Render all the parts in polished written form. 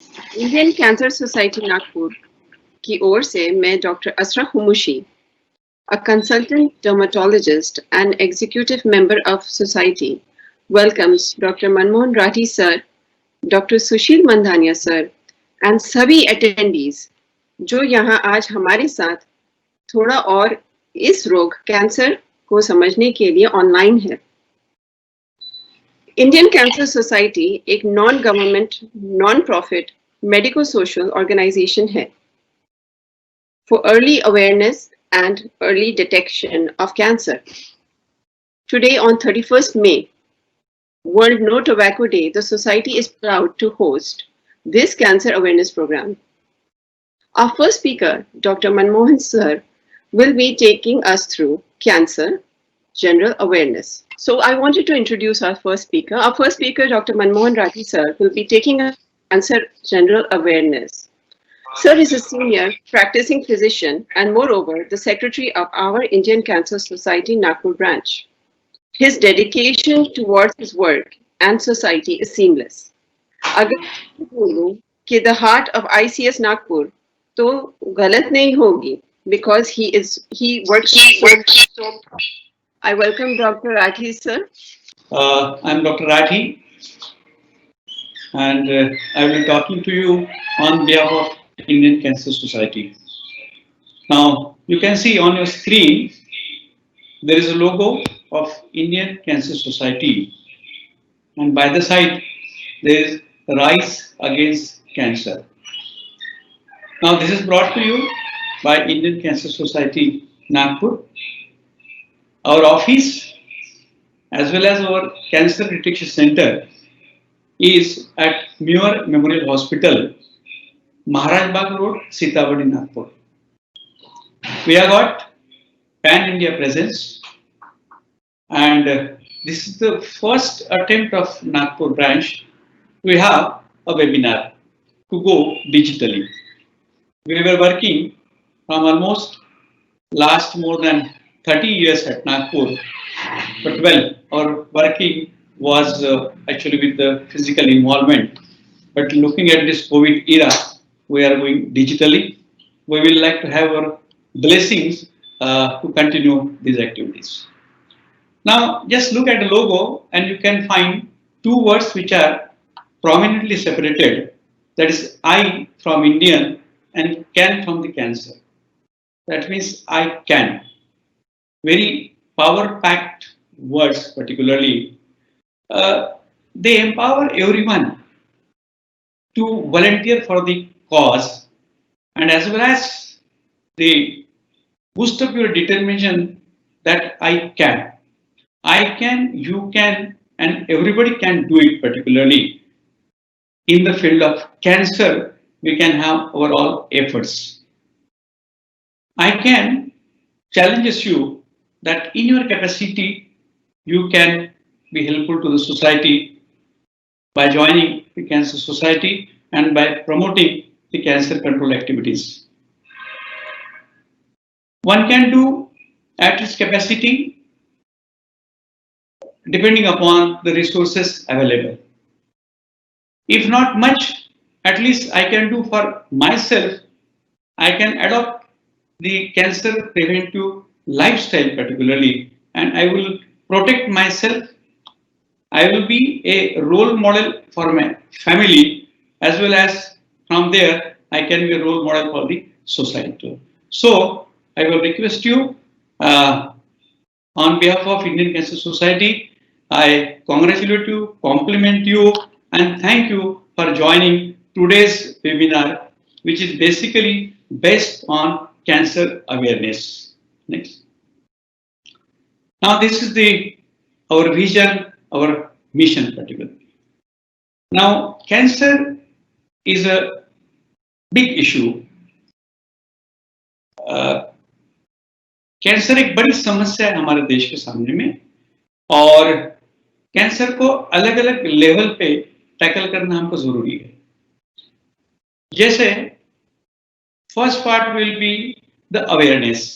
Indian cancer society Nagpur की ओर से मैं doctor Asra Humushi, a consultant dermatologist and executive member of society, welcomes Dr. Manmohan Rathi sir, Dr. Sushil Mandhania sir, and सभी attendees जो यहाँ आज हमारे साथ थोड़ा और इस रोग कैंसर को समझने के लिए ऑनलाइन है। इंडियन कैंसर सोसाइटी एक non government non profit medico social organisation है for early awareness and early detection of cancer. Today on 31st May, World No Tobacco Day, the Society is proud to host this cancer awareness program. Our first speaker, Dr. Manmohan Sir, will be taking us through cancer general awareness. So I wanted to introduce our first speaker. Our first speaker, Dr. Manmohan Rathi Sir, will be taking us through cancer general awareness. Sir is a senior practicing physician and moreover the secretary of our Indian Cancer Society Nagpur branch. His dedication towards his work and society is seamless. अगर मैं बोलूं कि the heart of ICS Nagpur तो गलत नहीं होगी because he works so. I welcome Dr. Rathi sir. I'm Dr. Rathi, and I will be talking to you on behalf of Indian Cancer Society. Now, you can see on your screen, there is a logo of Indian Cancer Society, and by the side, there is Rise Against Cancer. Now, this is brought to you by Indian Cancer Society, Nagpur. Our office, as well as our Cancer Detection Center, is at Muir Memorial Hospital, Maharaj Bagh Road, Sitawadi, Nagpur. We have got pan-India presence, and this is the first attempt of Nagpur branch. We have a webinar to go digitally. We were working from almost last more than 30 years at Nagpur, but well, our working was actually with the physical involvement. But looking at this COVID era, we are going digitally. We will like to have our blessings to continue these activities. Now, just look at the logo and you can find two words which are prominently separated. That is I from Indian and can from the cancer. That means I can. Very power-packed words particularly. They empower everyone to volunteer for the cause, and as well as they boost up your determination that I can. I can, you can, and everybody can do it. Particularly in the field of cancer, we can have our all efforts. I can challenges you that in your capacity, you can be helpful to the society by joining the Cancer Society and by promoting the cancer control activities. One can do at its capacity depending upon the resources available. If not much, at least I can do for myself. I can adopt the cancer preventive lifestyle particularly, and I will protect myself. I will be a role model for my family, as well as from there I can be a role model for the society. So I will request you on behalf of Indian Cancer Society, I congratulate you, compliment you, and thank you for joining today's webinar, which is basically based on cancer awareness. Next. Now this is our vision, our mission particularly. Now cancer is a big issue. Cancer एक बड़ी समस्या है हमारे देश के सामने में, और कैंसर को अलग अलग लेवल पे टैकल करना हमको जरूरी है. जैसे first part will be the awareness.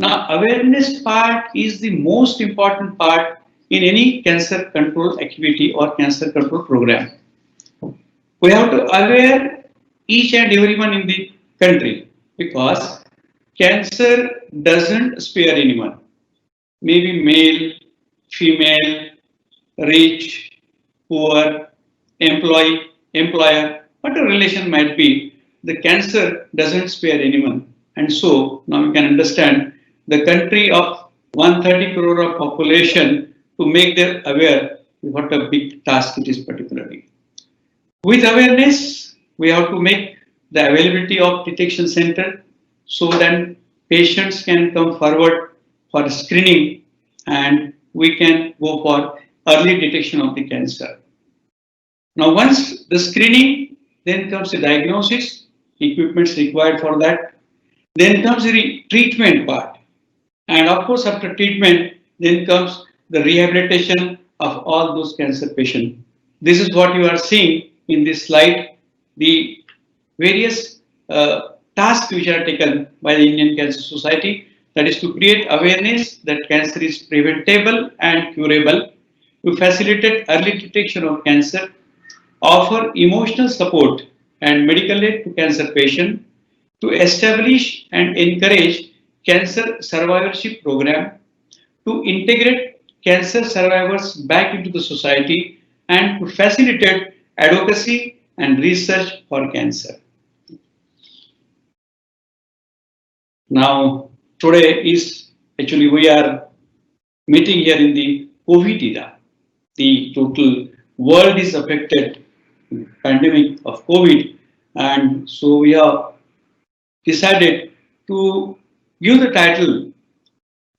Now awareness part is the most important part in any cancer control activity or cancer control program. We have to aware each and everyone in the country because cancer doesn't spare anyone. Maybe male, female, rich, poor, employee, employer, whatever relation might be, the cancer doesn't spare anyone. And so now you can understand the country of 130 crore of population to make them aware what a big task it is particularly. With awareness, we have to make the availability of detection center so that patients can come forward for screening and we can go for early detection of the cancer. Now, once the screening, then comes the diagnosis, equipments required for that, then comes the treatment part. And of course, after treatment, then comes the rehabilitation of all those cancer patients. This is what you are seeing in this slide, the various tasks which are taken by the Indian Cancer Society, that is to create awareness that cancer is preventable and curable, to facilitate early detection of cancer, offer emotional support and medical aid to cancer patients, to establish and encourage cancer survivorship program, to integrate cancer survivors back into the society, and to facilitate advocacy and research for cancer. Now, today is actually we are meeting here in the COVID era. The total world is affected pandemic of COVID, and so we have decided to give the title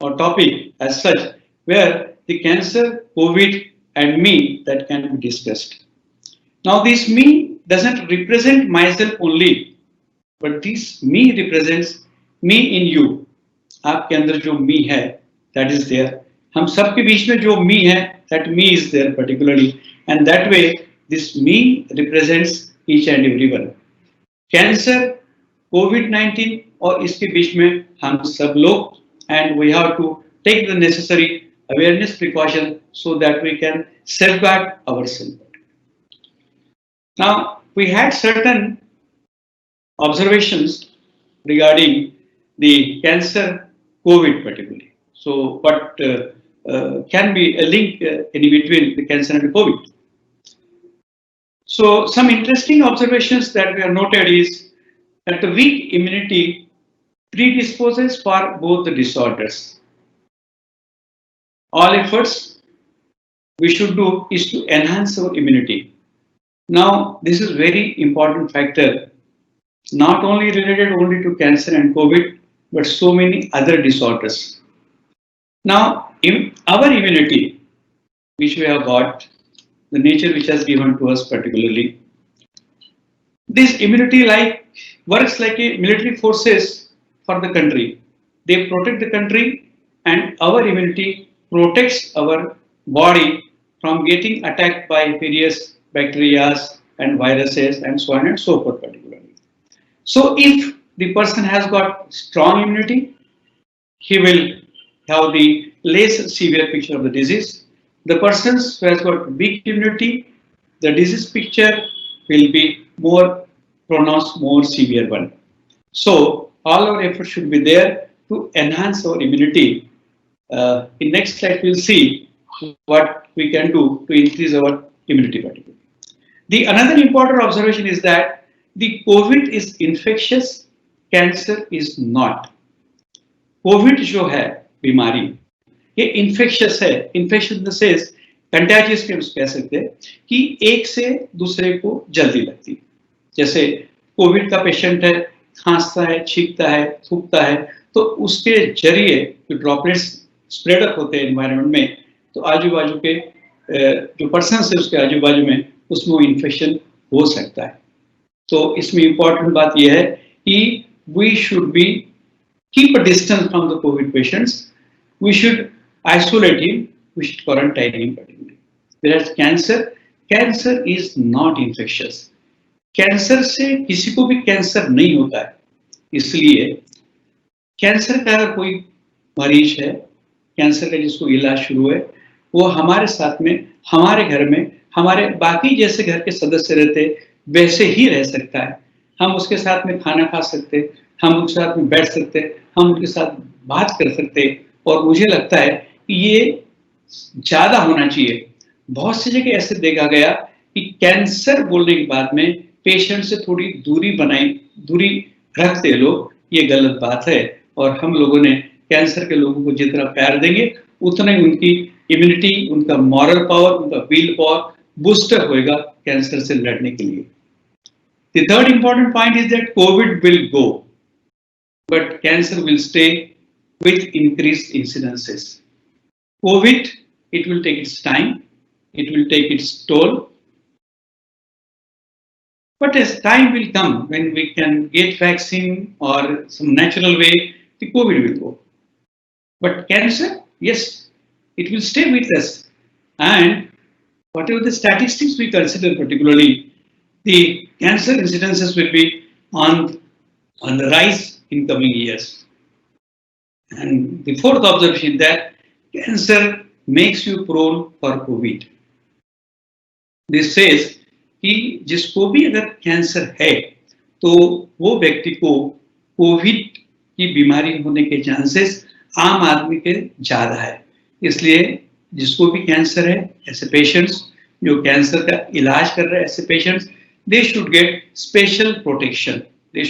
or topic as such, where the cancer, COVID, and me that can be discussed. Now, this me doesn't represent myself only, but this me represents me in you. आपके अंदर जो me है, that is there. हम सबके बीच में जो me है, that me is there particularly, and that way this me represents each and everyone. Cancer, COVID-19 और इसके बीच में हम सब लोग, and we have to take the necessary awareness precaution so that we can safeguard ourselves. Now, we had certain observations regarding the cancer, COVID particularly. So, what can be a link in between the cancer and the COVID? So, some interesting observations that we have noted is that the weak immunity predisposes for both the disorders. All efforts we should do is to enhance our immunity. Now, this is very important factor, not only related only to cancer and COVID, but so many other disorders. Now, in our immunity, which we have got, the nature which has given to us particularly, this immunity works like a military forces for the country. They protect the country, and our immunity protects our body from getting attacked by various bacteria and viruses and so on and so forth particularly. So if the person has got strong immunity, he will have the less severe picture of the disease. The persons who has got weak immunity, the disease picture will be more pronounced, more severe one. So all our efforts should be there to enhance our immunity. In next slide, we'll see what we can do to increase our immunity particularly. The another important observation is that the COVID is infectious, cancer is not. COVID जो है बीमारी, ये infectious है. Infection in the sense contagious के हम कह सकते हैं कि एक से दूसरे को जल्दी लगती है. जैसे कोविड का पेशेंट है, खांसता है, छींकता है, थूकता है, तो उसके जरिए जो ड्रॉपलेट्स स्प्रेड अप होते हैं एनवायरनमेंट में, तो आजू बाजू के जो पर्सन है उसके आजू बाजू में उसमें वो इन्फेक्शन हो सकता है. तो इसमें इंपॉर्टेंट बात यह है कि we should be keep a distance from the covid patients, we should isolate him, we should quarantine him particularly. Whereas cancer is not infectious. Cancer से किसी को भी कैंसर नहीं होता है. इसलिए कैंसर का अगर कोई मरीज है, कैंसर का जिसको इलाज शुरू है, वो हमारे साथ में, हमारे घर में, हमारे बाकी जैसे घर के सदस्य रहते, वैसे ही रह सकता है। हम उसके साथ में खाना खा सकते, हम उसके साथ में बैठ सकते, हम उनके साथ बात कर सकते, और मुझे लगता है कि ये ज्यादा होना चाहिए। बहुत सी जगह ऐसे देखा गया कि कैंसर बोलने के बाद में पेशेंट से थोड़ी दूरी रखते लोग, ये गलत बात है। और हम लोगों ने कैंसर के लोगों को जितना प्यार देंगे, उतना ही उनकी इम्यूनिटी, उनका मॉरल पावर, उनका विल पावर बूस्टर होएगा कैंसर से लड़ने के लिए। The third important point is that COVID will go, but cancer will stay with increased incidences. COVID, it will take its time, it will take its toll, but as time will come when we can get vaccine or some natural way, the COVID will go. But cancer, yes, it will stay with us. And whatever the statistics we consider, particularly the cancer incidences will be on the rise in coming years. And the fourth observation that cancer makes you prone for COVID. This says कि जिसको भी अगर cancer है तो वो व्यक्ति को Covid की बीमारी होने के चांसेस आम आदमी के ज्यादा है। इसलिए जिसको भी कैंसर है, ऐसे पेशेंट्स जो कैंसर का इलाज कर रहे हैं, ऐसे patients, they should get special protection. They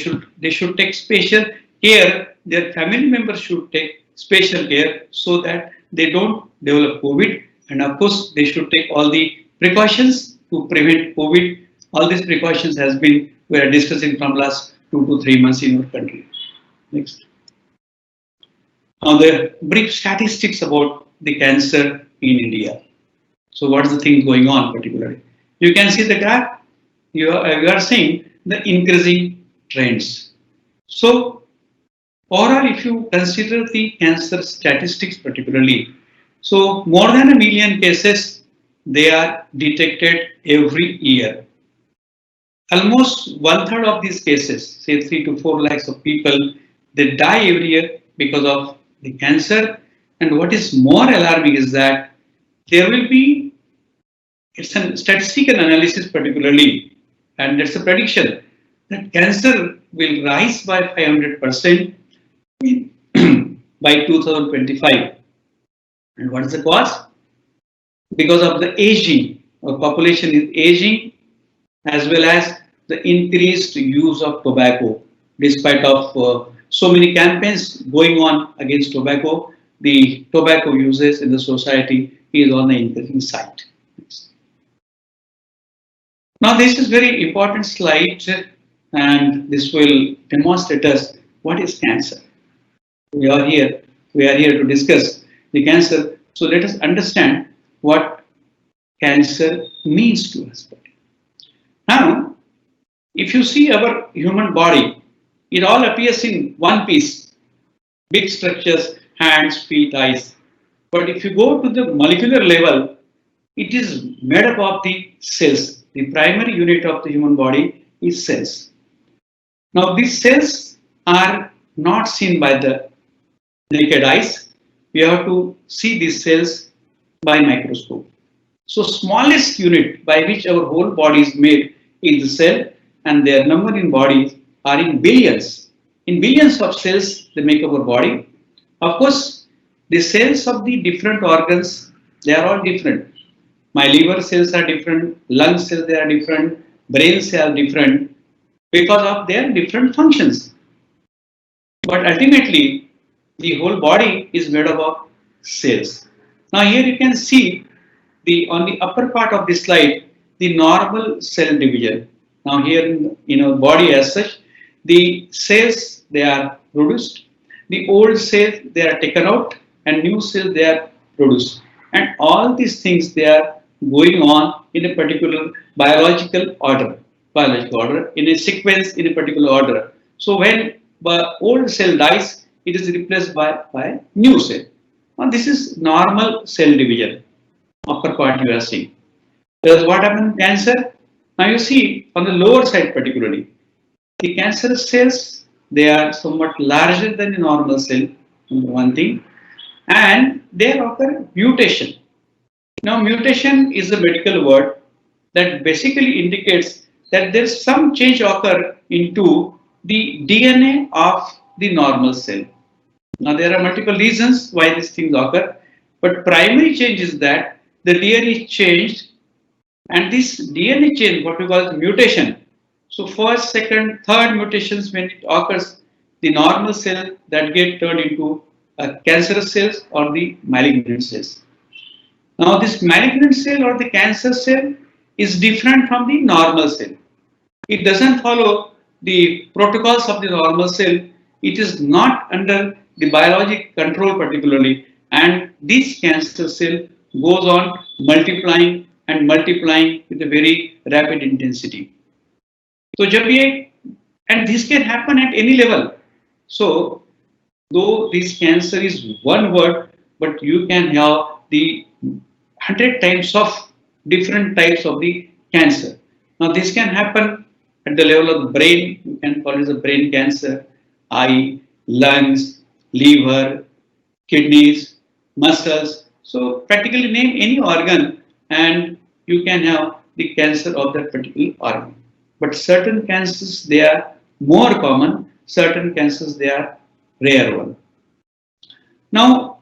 should take special care. Their family members should take special care so that they don't develop COVID. And of course, they should take all the precautions to prevent COVID. All these precautions we are discussing from last 2 to 3 months in our country. Next. Now the brief statistics about the cancer in India. So what is the thing going on particularly? You can see the graph. You are seeing the increasing trends. So overall, if you consider the cancer statistics particularly, so more than 1 million cases, they are detected every year. Almost 1/3 of these cases, say 3 to 4 lakhs of people, they die every year because of the cancer. And what is more alarming is that there will be, it's a statistical analysis particularly, and it's a prediction that cancer will rise by 500% by 2025. And what is the cause? Because of the aging, our population is aging, as well as the increased use of tobacco. Despite of so many campaigns going on against tobacco, the tobacco uses in the society is on the increasing side. Now this is very important slide, and this will demonstrate us what is cancer. We are here to discuss the cancer. So let us understand what cancer means to us. Now, if you see our human body, it all appears in one piece, big structures, hands, feet, eyes. But if you go to the molecular level, it is made up of the cells. The primary unit of the human body is cells. Now these cells are not seen by the naked eyes. We have to see these cells by microscope. So smallest unit by which our whole body is made is the cell, and their number in bodies are in billions. In billions of cells they make our body. Of course, the cells of the different organs, they are all different. My liver cells are different, lung cells they are different, brain cells are different because of their different functions. But ultimately, the whole body is made up of cells. Now here you can see on the upper part of this slide, the normal cell division. Now here in our body as such, the cells they are produced, the old cells they are taken out, and new cells they are produced. And all these things they are going on in a particular biological order, in a sequence, in a particular order. So when the old cell dies, it is replaced by new cell. Now this is normal cell division. Upper part you are seeing. Because what happens in cancer? Now you see on the lower side particularly, the cancerous cells, they are somewhat larger than the normal cell, one thing, and they occur mutation. Now mutation is a medical word that basically indicates that there's some change occur into the DNA of the normal cell. Now there are multiple reasons why these things occur, but primary change is that the DNA is changed, and this DNA change, what we call as mutation. So first, second, third mutations, when it occurs, the normal cell that get turned into cancerous cells or the malignant cells. Now this malignant cell or the cancer cell is different from the normal cell. It doesn't follow the protocols of the normal cell. It is not under the biologic control particularly, and this cancer cell goes on multiplying and multiplying with a very rapid intensity. So and this can happen at any level. So though this cancer is one word, but you can have the 100 types of different types of the cancer. Now this can happen at the level of the brain. You can call it a brain cancer, eye, lungs, liver, kidneys, muscles. So practically name any organ and you can have the cancer of that particular organ. But certain cancers, they are more common, certain cancers, they are rare one. Now,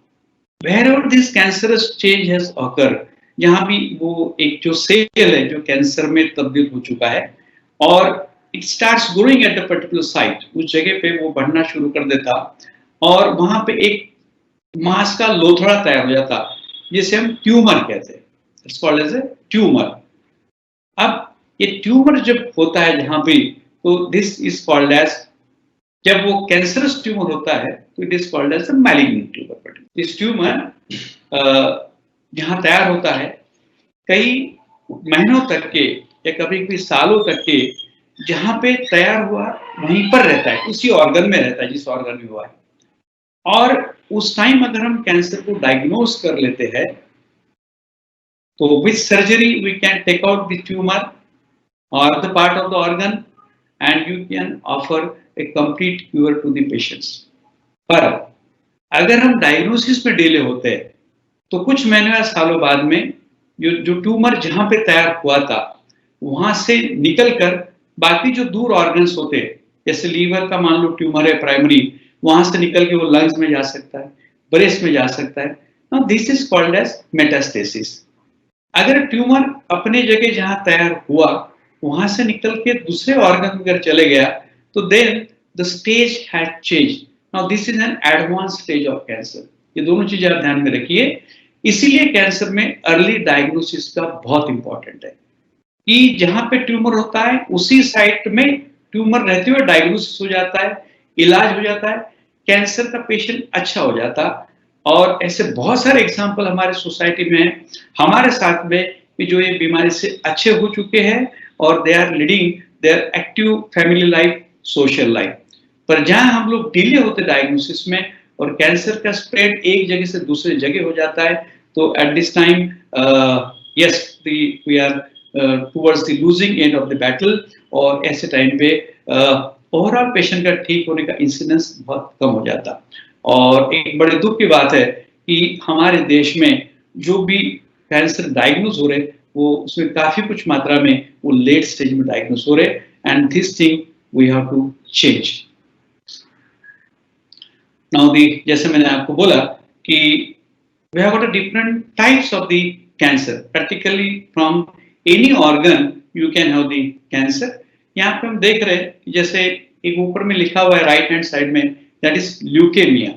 wherever this cancerous change has occurred, जहाँ भी वो एक जो cell है जो cancer में तब्दील हो चुका है और it starts growing at a particular site, उस जगह पे वो बढ़ना शुरू कर देता और वहाँ पे एक मांस का लोथड़ा तैयार हो जाता जिसे हम ट्यूमर कहते हैं. It's called as a tumor. अब ये ट्यूमर जब होता है जहाँ पे तो this is called as, जब वो कैंसरस ट्यूमर होता है तो it is called as a malignant tumor. इस ट्यूमर जहाँ तैयार होता है कई महीनों तक के या कभी कभी सालों तक के, जहाँ पे तैयार हुआ वहीं पर रहता है, उसी ऑर्गन में रहता है जिस ऑर्गन में हुआ है. और उस टाइम अगर हम कैंसर को डायग्नोज कर लेते हैं तो with surgery we can take out the tumour और the part of the organ and you can offer a complete cure to the patients. पर अगर हम डायग्नोसिस में डिले होते हैं तो कुछ महीनों या सालों बाद में जो ट्यूमर जहां पे तैयार हुआ था वहां से निकलकर बाकी जो दूर ऑर्गन्स होते हैं, जैसे लीवर का मान लो ट्यूमर है प्राइमरी, वहां से निकल के वो लंग्स में जा सकता है, ब्रेस्ट में जा सकता है. Now this is called as metastasis. अगर ट्यूमर अपने जगह जहां तैयार हुआ वहां से निकल के दूसरे ऑर्गन में चले गया तो then the stage had change. Now this is an advance stage of cancer. ये दोनों चीजें आप ध्यान में रखिए. इसीलिए कैंसर में अर्ली डायग्नोसिस का बहुत इंपॉर्टेंट है कि जहां पे ट्यूमर होता है उसी साइट में ट्यूमर रहते हुए डायग्नोसिस हो जाता है, इलाज हो जाता है, कैंसर का पेशेंट अच्छा हो जाता. और ऐसे बहुत सारे एग्जांपल हमारे सोसाइटी में हैं, हमारे साथ में कि जो ये बीमारी से अच्छे हो चुके हैं और they are leading their active family life, social life. पर जहां हम लोग डिले होते डायग्नोसिस में और कैंसर का स्प्रेड एक जगह से दूसरे जगह हो जाता है तो at this time yes we are towards the losing end of the battle. और ऐसे टाइम पे ओवरऑल पेशेंट का ठीक होने का इंसिडेंस बहुत कम हो जाता. और एक बड़े दुख की बात है कि हमारे देश में जो भी कैंसर डायग्नोज हो रहे वो उसमें काफी कुछ मात्रा में वो लेट स्टेज में डायग्नोज हो रहे and this thing we have to change. Now जैसे मैंने आपको बोला कि we have got a different types of the cancer, particularly from any organ you can have the cancer. यहाँ पे हम देख रहे हैं जैसे एक ऊपर में लिखा हुआ है राइट हैंड साइड में, that is leukemia.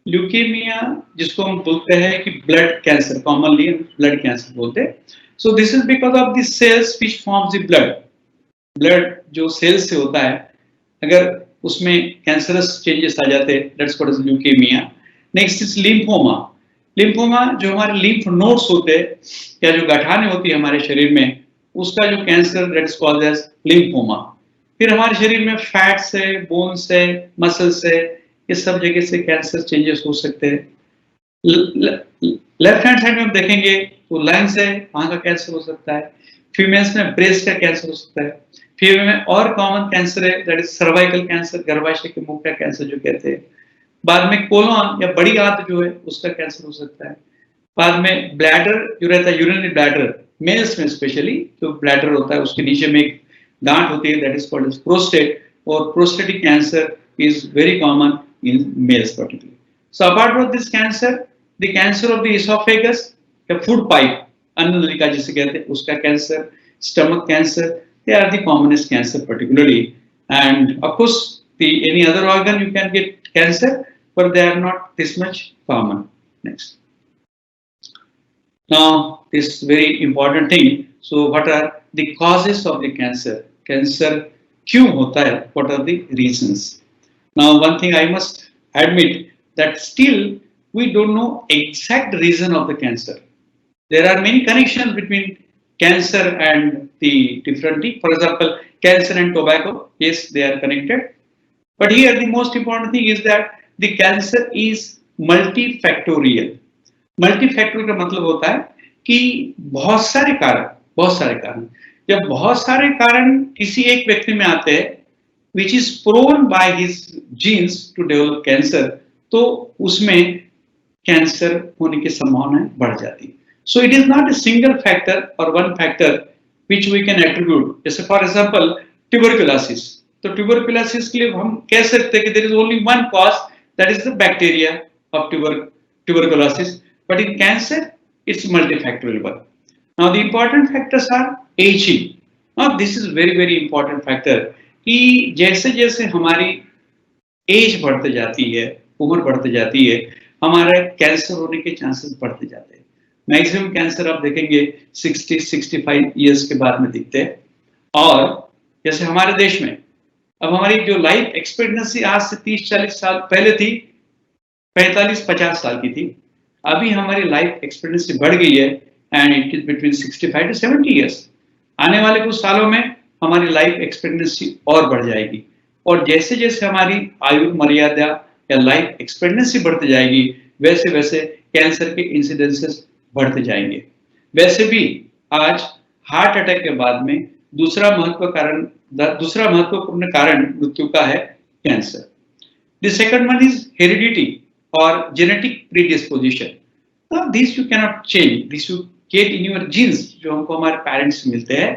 Leukemia जिसको हम बोलते हैं कि blood cancer, commonly blood cancer बोलते हैं. So this is because of the cells which forms the blood. Blood जो सेल्स से होता है अगर उसमें कैंसरस चेंजेस आ जाते हैं, that's what is leukemia. Next is lymphoma. Lymphoma जो हमारे लिम्फ नोड्स होते हैं या जो गठाने होती है हमारे शरीर में, उसका जो cancer that's called as lymphoma. फिर हमारे शरीर में फैट से, बोन से, मसल से, ये सब जगह से कैंसर चेंजेस हो सकते हैं. लेफ्ट हैंड साइड में हम देखेंगे तो लंग्स है, वहां का कैंसर हो सकता है. फीमेल्स में ब्रेस्ट का कैंसर हो सकता है. फीमेल में और कॉमन कैंसर है दैट इज सर्वाइकल कैंसर, गर्भाशय के मुख का कैंसर जो कहते हैं. बाद में कोलन या बड़ी आंत जो है उसका कैंसर हो सकता है. बाद में ब्लैडर जो रहता है, यूरिनरी ब्लैडर, मेल्स में स्पेशली जो ब्लैडर होता है उसके नीचे में एक दांत होती है, that is called as prostate, or prostatic cancer is very common in males particularly. So apart from this cancer, the cancer of the esophagus, the food pipe, अन्न नलिका जिसे कहते हैं, उसका cancer, stomach cancer, they are the commonest cancer particularly. And of course, any other organ you can get cancer, but they are not this much common. Next. Now, this very important thing. So, what are the causes of the cancer? Cancer क्यों होता है? What are the reasons? Now, one thing I must admit that still we don't know exact reason of the cancer. There are many connections between cancer and the different things. For example, cancer and tobacco, yes, they are connected. But here the most important thing is that the cancer is multifactorial. Multifactorial का मतलब होता है कि बहुत सारे कारण जब बहुत सारे कारण किसी एक व्यक्ति में आते हैं which is prone by his genes to develop cancer, तो उसमें कैंसर होने की संभावना बढ़ जाती है. So it is not a single factor or one factor which we can attribute. जैसे for example tuberculosis. तो tuberculosis के लिए हम कह सकते हैं कि there is only one cause, that is the bacteria of tuberculosis. But in cancer, it's multifactorial one. Now the important factors are aging. Now this is very important factor कि जैसे जैसे हमारी एज बढ़ते जाती है, उम्र बढ़ते जाती है, हमारा कैंसर होने के चांसेस बढ़ते जाते हैं. मैक्सिमम कैंसर आप देखेंगे 60-65 इयर्स के बाद में दिखते हैं. और जैसे हमारे देश में अब हमारी जो लाइफ एक्सपेक्टेंसी आज से 30-40 साल पहले थी 45-50 साल की थी, अभी हमारी लाइफ एक्सपेक्टेंसी बढ़ गई है and it is between 65 to 70 years. आने वाले कुछ सालों में हमारी लाइफ एक्सपेक्टेंसी और बढ़ जाएगी और जैसे जैसे हमारी आयु मर्यादा या लाइफ एक्सपेक्टेंसी बढ़ती जाएगी वैसे वैसे कैंसर के इंसिडेंसेस बढ़ते जाएंगे. वैसे भी आज हार्ट अटैक के बाद में दूसरा महत्वपूर्ण कारण मृत्यु का है cancer. The second one is heredity और genetic predisposition. Now this you cannot change. This you get in your genes जो हमको हमारे पेरेंट्स से मिलते हैं.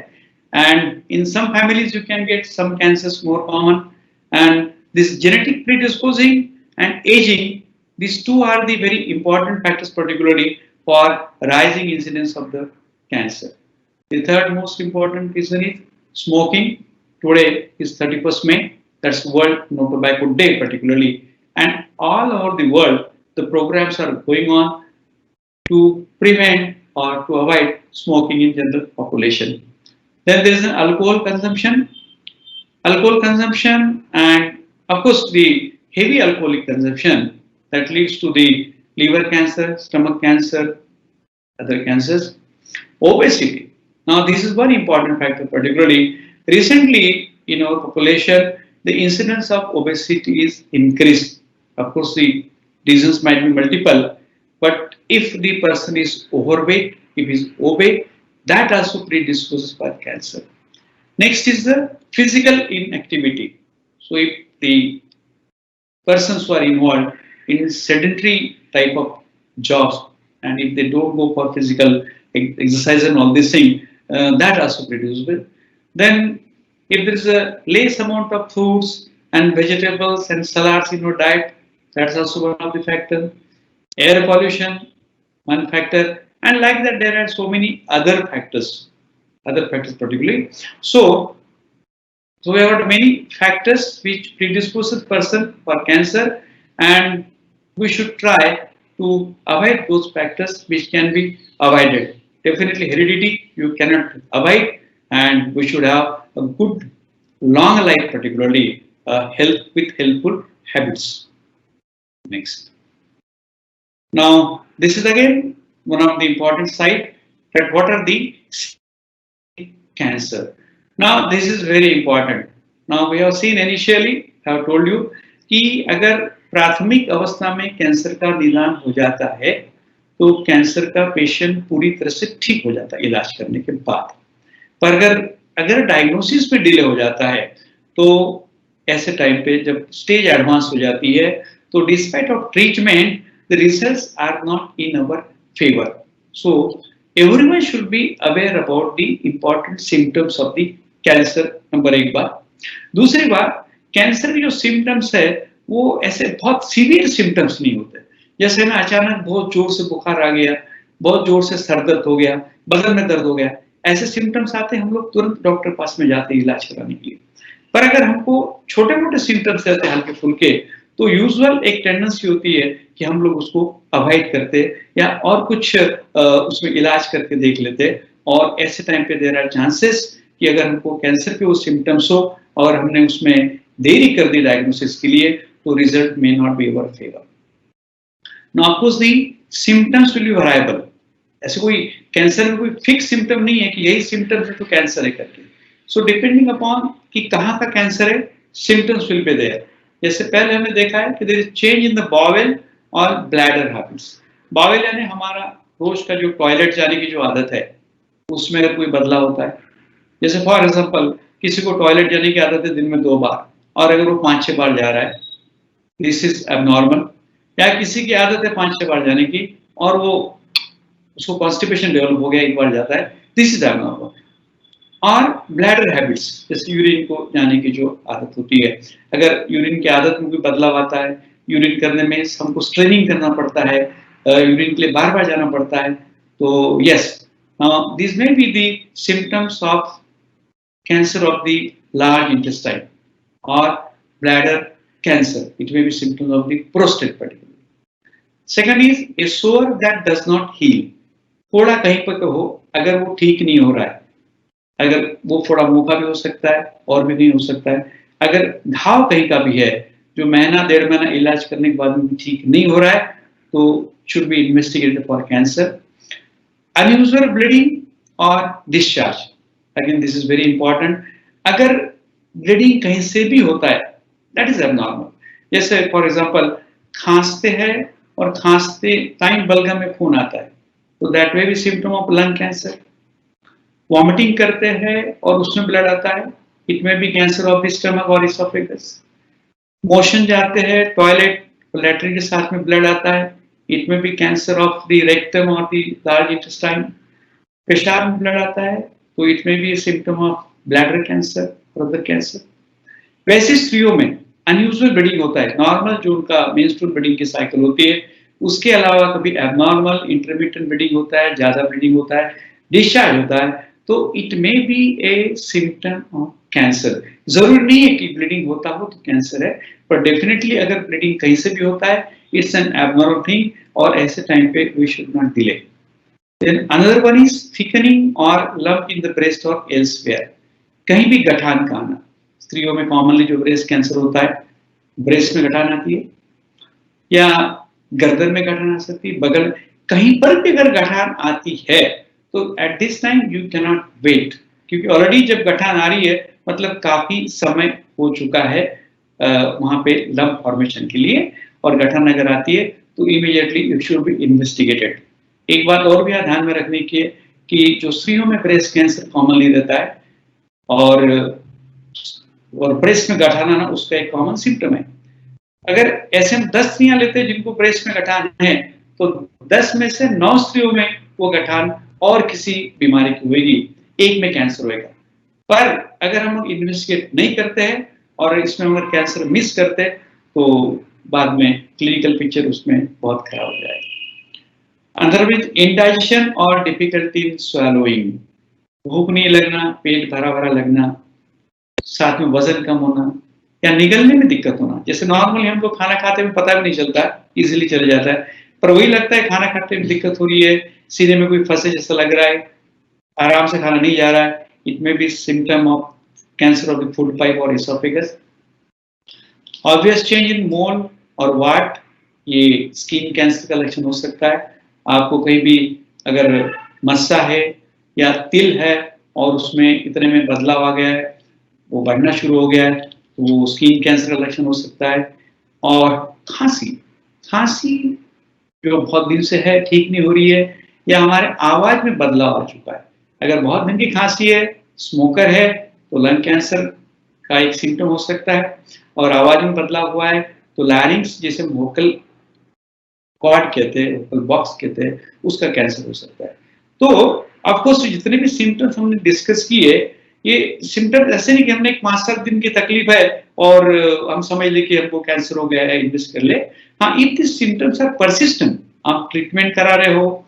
And in some families you can get some cancers more common. And this genetic predisposing and aging, these two are the very important factors particularly for rising incidence of the cancer. The third most important reason is smoking. Today is 31st May. That's World No Tobacco Day particularly. And all over the world, the programs are going on to prevent or to avoid smoking in general population. Then there is an alcohol consumption, and of course the heavy alcoholic consumption that leads to the liver cancer, stomach cancer, other cancers. Obesity. Now this is one important factor particularly. Recently in our population, the incidence of obesity is increased. Of course the reasons might be multiple, but if the person is overweight, if he is obese, that also predisposes for cancer. Next is the physical inactivity. So if the persons who are involved in sedentary type of jobs and if they don't go for physical exercise and all this thing, that also predisposes. Then if there is a less amount of fruits and vegetables and salads in your diet, that's also one of the factors. Air pollution, one factor, and like that there are so many other factors particularly. So we have got many factors which predisposes person for cancer, and we should try to avoid those factors which can be avoided. Definitely heredity you cannot avoid, and we should have a good long life, particularly health with healthful habits. Next. Now this is again one of the important side that what are the cancer. Now this is very important. Now we have seen initially, I have told you कि अगर प्राथमिक अवस्था में cancer का निदान हो जाता है तो कैंसर का पेशेंट पूरी तरह से ठीक हो जाता है इलाज करने के बाद. पर अगर डायग्नोसिस में डिले हो जाता है तो ऐसे टाइम पे जब स्टेज एडवांस हो जाती है तो despite of treatment the results are not in our favor. So everyone should be aware about the important symptoms of the cancer number एक बात। दूसरी बात, कैंसर के जो सिम्टम्स है वो ऐसे बहुत सीवियर सिम्टम्स नहीं होते। जैसे ना अचानक बहुत जोर से बुखार आ गया, बहुत जोर से सर दर्द हो गया, बदन में दर्द हो गया, ऐसे सिम्टम्स आते हैं हम लोग तुरंत डॉक्टर पास में जाते हैं इलाज कराने के लिए। पर अगर हमको छोटे-मोटे सिम्टम्स रहते हैं हल्के-फुल्के, तो यूजुअल एक टेंडेंसी होती है कि हम लोग उसको अवॉइड करते या और कुछ उसमें इलाज करके देख लेते। और ऐसे टाइम पे देयर आर चांसेस कि अगर हमको कैंसर के वो सिम्टम्स हो और हमने उसमें देरी कर दी डायग्नोसिस के लिए, तो result may not be our favour. Now of course the symptoms will be variable. ऐसे कोई कैंसर में कोई फिक्स सिम्पटम नहीं है कि यही सिम्पटम्स है तो कैंसर है करके। सो डिपेंडिंग अपॉन कि कहाँ का कैंसर है, सिम्पटम्स विल बी देयर। जैसे पहले हमने देखा है कि there is change in the bowel और ब्लैडर हैबिट्स। बॉवेल यानी हमारा रोज का जो टॉयलेट जाने की जो आदत है, उसमें अगर कोई बदलाव होता है। जैसे फॉर एग्जांपल किसी को टॉयलेट जाने की आदत है दिन में 2 बार, और अगर वो 5-6 बार जा रहा है, दिस इज एबनॉर्मल। या किसी की आदत है 5-6 बार जाने की और वो उसको कॉन्स्टिपेशन डेवलप हो गया, एक बार जाता है, दिस इज एबनॉर्मल। और ब्लैडर हैबिट्स, जैसे यूरिन को जाने की जो आदत होती है, अगर यूरिन की आदत में कोई बदलाव आता है, यूरिन करने में हमको स्ट्रेनिंग करना पड़ता है, यूरिन के लिए बार-बार जाना पड़ता है, तो yes, this may be the symptoms of cancer of the large intestine और bladder cancer. It may be symptoms of the prostate particularly. Second is a sore that does not heal. फोड़ा कहीं पर हो, अगर वो ठीक नहीं हो रहा है, अगर वो फोड़ा मुंह का भी हो सकता है और भी नहीं हो सकता है, अगर घाव कहीं का भी है जो महीना 1.5 महीना इलाज करने के बाद भी ठीक नहीं हो रहा है, तो should be investigated for cancer. Unusual bleeding और discharge, again this is very important. अगर ब्लीडिंग कहीं से भी होता है, दैट इज एबनॉर्मल। जैसे फॉर एग्जांपल खांसते हैं और खांसते टाइम बलगम में खून आता है, तो that may be symptom of lung cancer. Vomiting करते हैं और उसमें ब्लड आता है, it may B cancer of the stomach और इसोफेगस। मोशन जाते हैं टॉयलेट, लैट्रिन के साथ में ब्लड आता है, it may B cancer of the rectum और द लार्ज इंटेस्टाइन। पेशाब में ब्लड आता है, तो it may B symptom of bladder cancer और अदर कैंसर। वैसे स्त्रियों में अनयूजुअल ब्लीडिंग होता है, नॉर्मल जो उनका मेंस्ट्रुअल ब्लीडिंग की साइकिल होती है, उसके अलावा कभी एबनॉर्मल इंटरमिटेंट ब्लीडिंग होता है, ज्यादा ब्लीडिंग होता है, डिस्चार्ज होता है, तो it may B A symptom of cancer. जरूरी नहीं है कि ब्लीडिंग होता हो तो कैंसर है, पर डेफिनेटली अगर ब्लीडिंग कहीं से भी होता है, इट्स एन एबनॉर्मल थिंग, और ऐसे टाइम पे we should not delay. Then another one is thickening or lump in the breast or elsewhere. कहीं भी गठान का आना, स्त्रियों में कॉमनली जो ब्रेस्ट कैंसर होता है, ब्रेस्ट में गठान आती है या गर्दन में गठान आ सकती है, बगल, कहीं पर भी अगर गठान आती है तो at this time you can not wait, क्योंकि ऑलरेडी जब गठान आ रही है मतलब काफी समय हो चुका है वहां पे लंप फॉर्मेशन के लिए, और गठान अगर आती है तो immediately it should be investigated. एक बात और भी ध्यान में रखने की है कि जो स्त्रियों में ब्रेस्ट कैंसर कॉमनली रहता है और ब्रेस्ट में गठान आना उसका एक कॉमन सिम्टम है। अगर ऐसे हम 10 स्त्रियां लेते हैं जिनको ब्रेस्ट में गठान है, तो 10 में से 9 स्त्रियों में वो गठान और किसी बीमारी की होगी, एक में कैंसर होगा। पर अगर हम इन्वेस्टिगेट नहीं करते हैं और इसमें अगर कैंसर मिस करते हैं तो बाद में क्लिनिकल पिक्चर उसमें बहुत खराब हो जाएगा। अंदर में इंडाइजेशन और डिफिकल्टी इन स्वैलोइंग, भूख नहीं लगना, पेट भरा भरा लगना, साथ में वजन कम होना या निगलने में दिक्कत होना। जैसे नॉर्मली हम लोग खाना खाते में पता भी नहीं चलता, इजीली चले जाता है, पर वही लगता है खाना खाते में दिक्कत हो रही है, सीने में कोई फंसे जैसा लग रहा है, आराम से खाना नहीं जा रहा है, it may B symptom of cancer of the food pipe और इसोफेगस। ऑब्वियस चेंज इन मोल और वाट, ये स्किन कैंसर का लक्षण हो सकता है। आपको कहीं भी अगर मस्सा है या तिल है और उसमें इतने में बदलाव आ गया है, वो बढ़ना शुरू हो गया है, तो वो स्किन कैंसर का लक्षण हो सकता है। और खांसी जो बहुत दिन से है, ठीक नहीं हो रही है, या हमारे आवाज में बदलाव आ चुका है। अगर बहुत दिन की खांसी है, स्मोकर है, तो लंग कैंसर का एक सिम्टम हो सकता है। और आवाज में बदलाव हुआ है तो लैरिंग्स, जिसे वोकल कॉर्ड कहते हैं, वोकल बॉक्स कहते हैं, उसका कैंसर हो सकता है। तो ऑफ कोर्स जितने भी सिम्टम्स हमने डिस्कस किए, ये सिम्टम ऐसे नहीं कि हमने एक 5-7 दिन की तकलीफ है और हम समझ ले कि हमको कैंसर हो गया है, इन्वेस्ट कर ले। हाँ, if this symptoms are persistent, आप ट्रीटमेंट करा रहे हो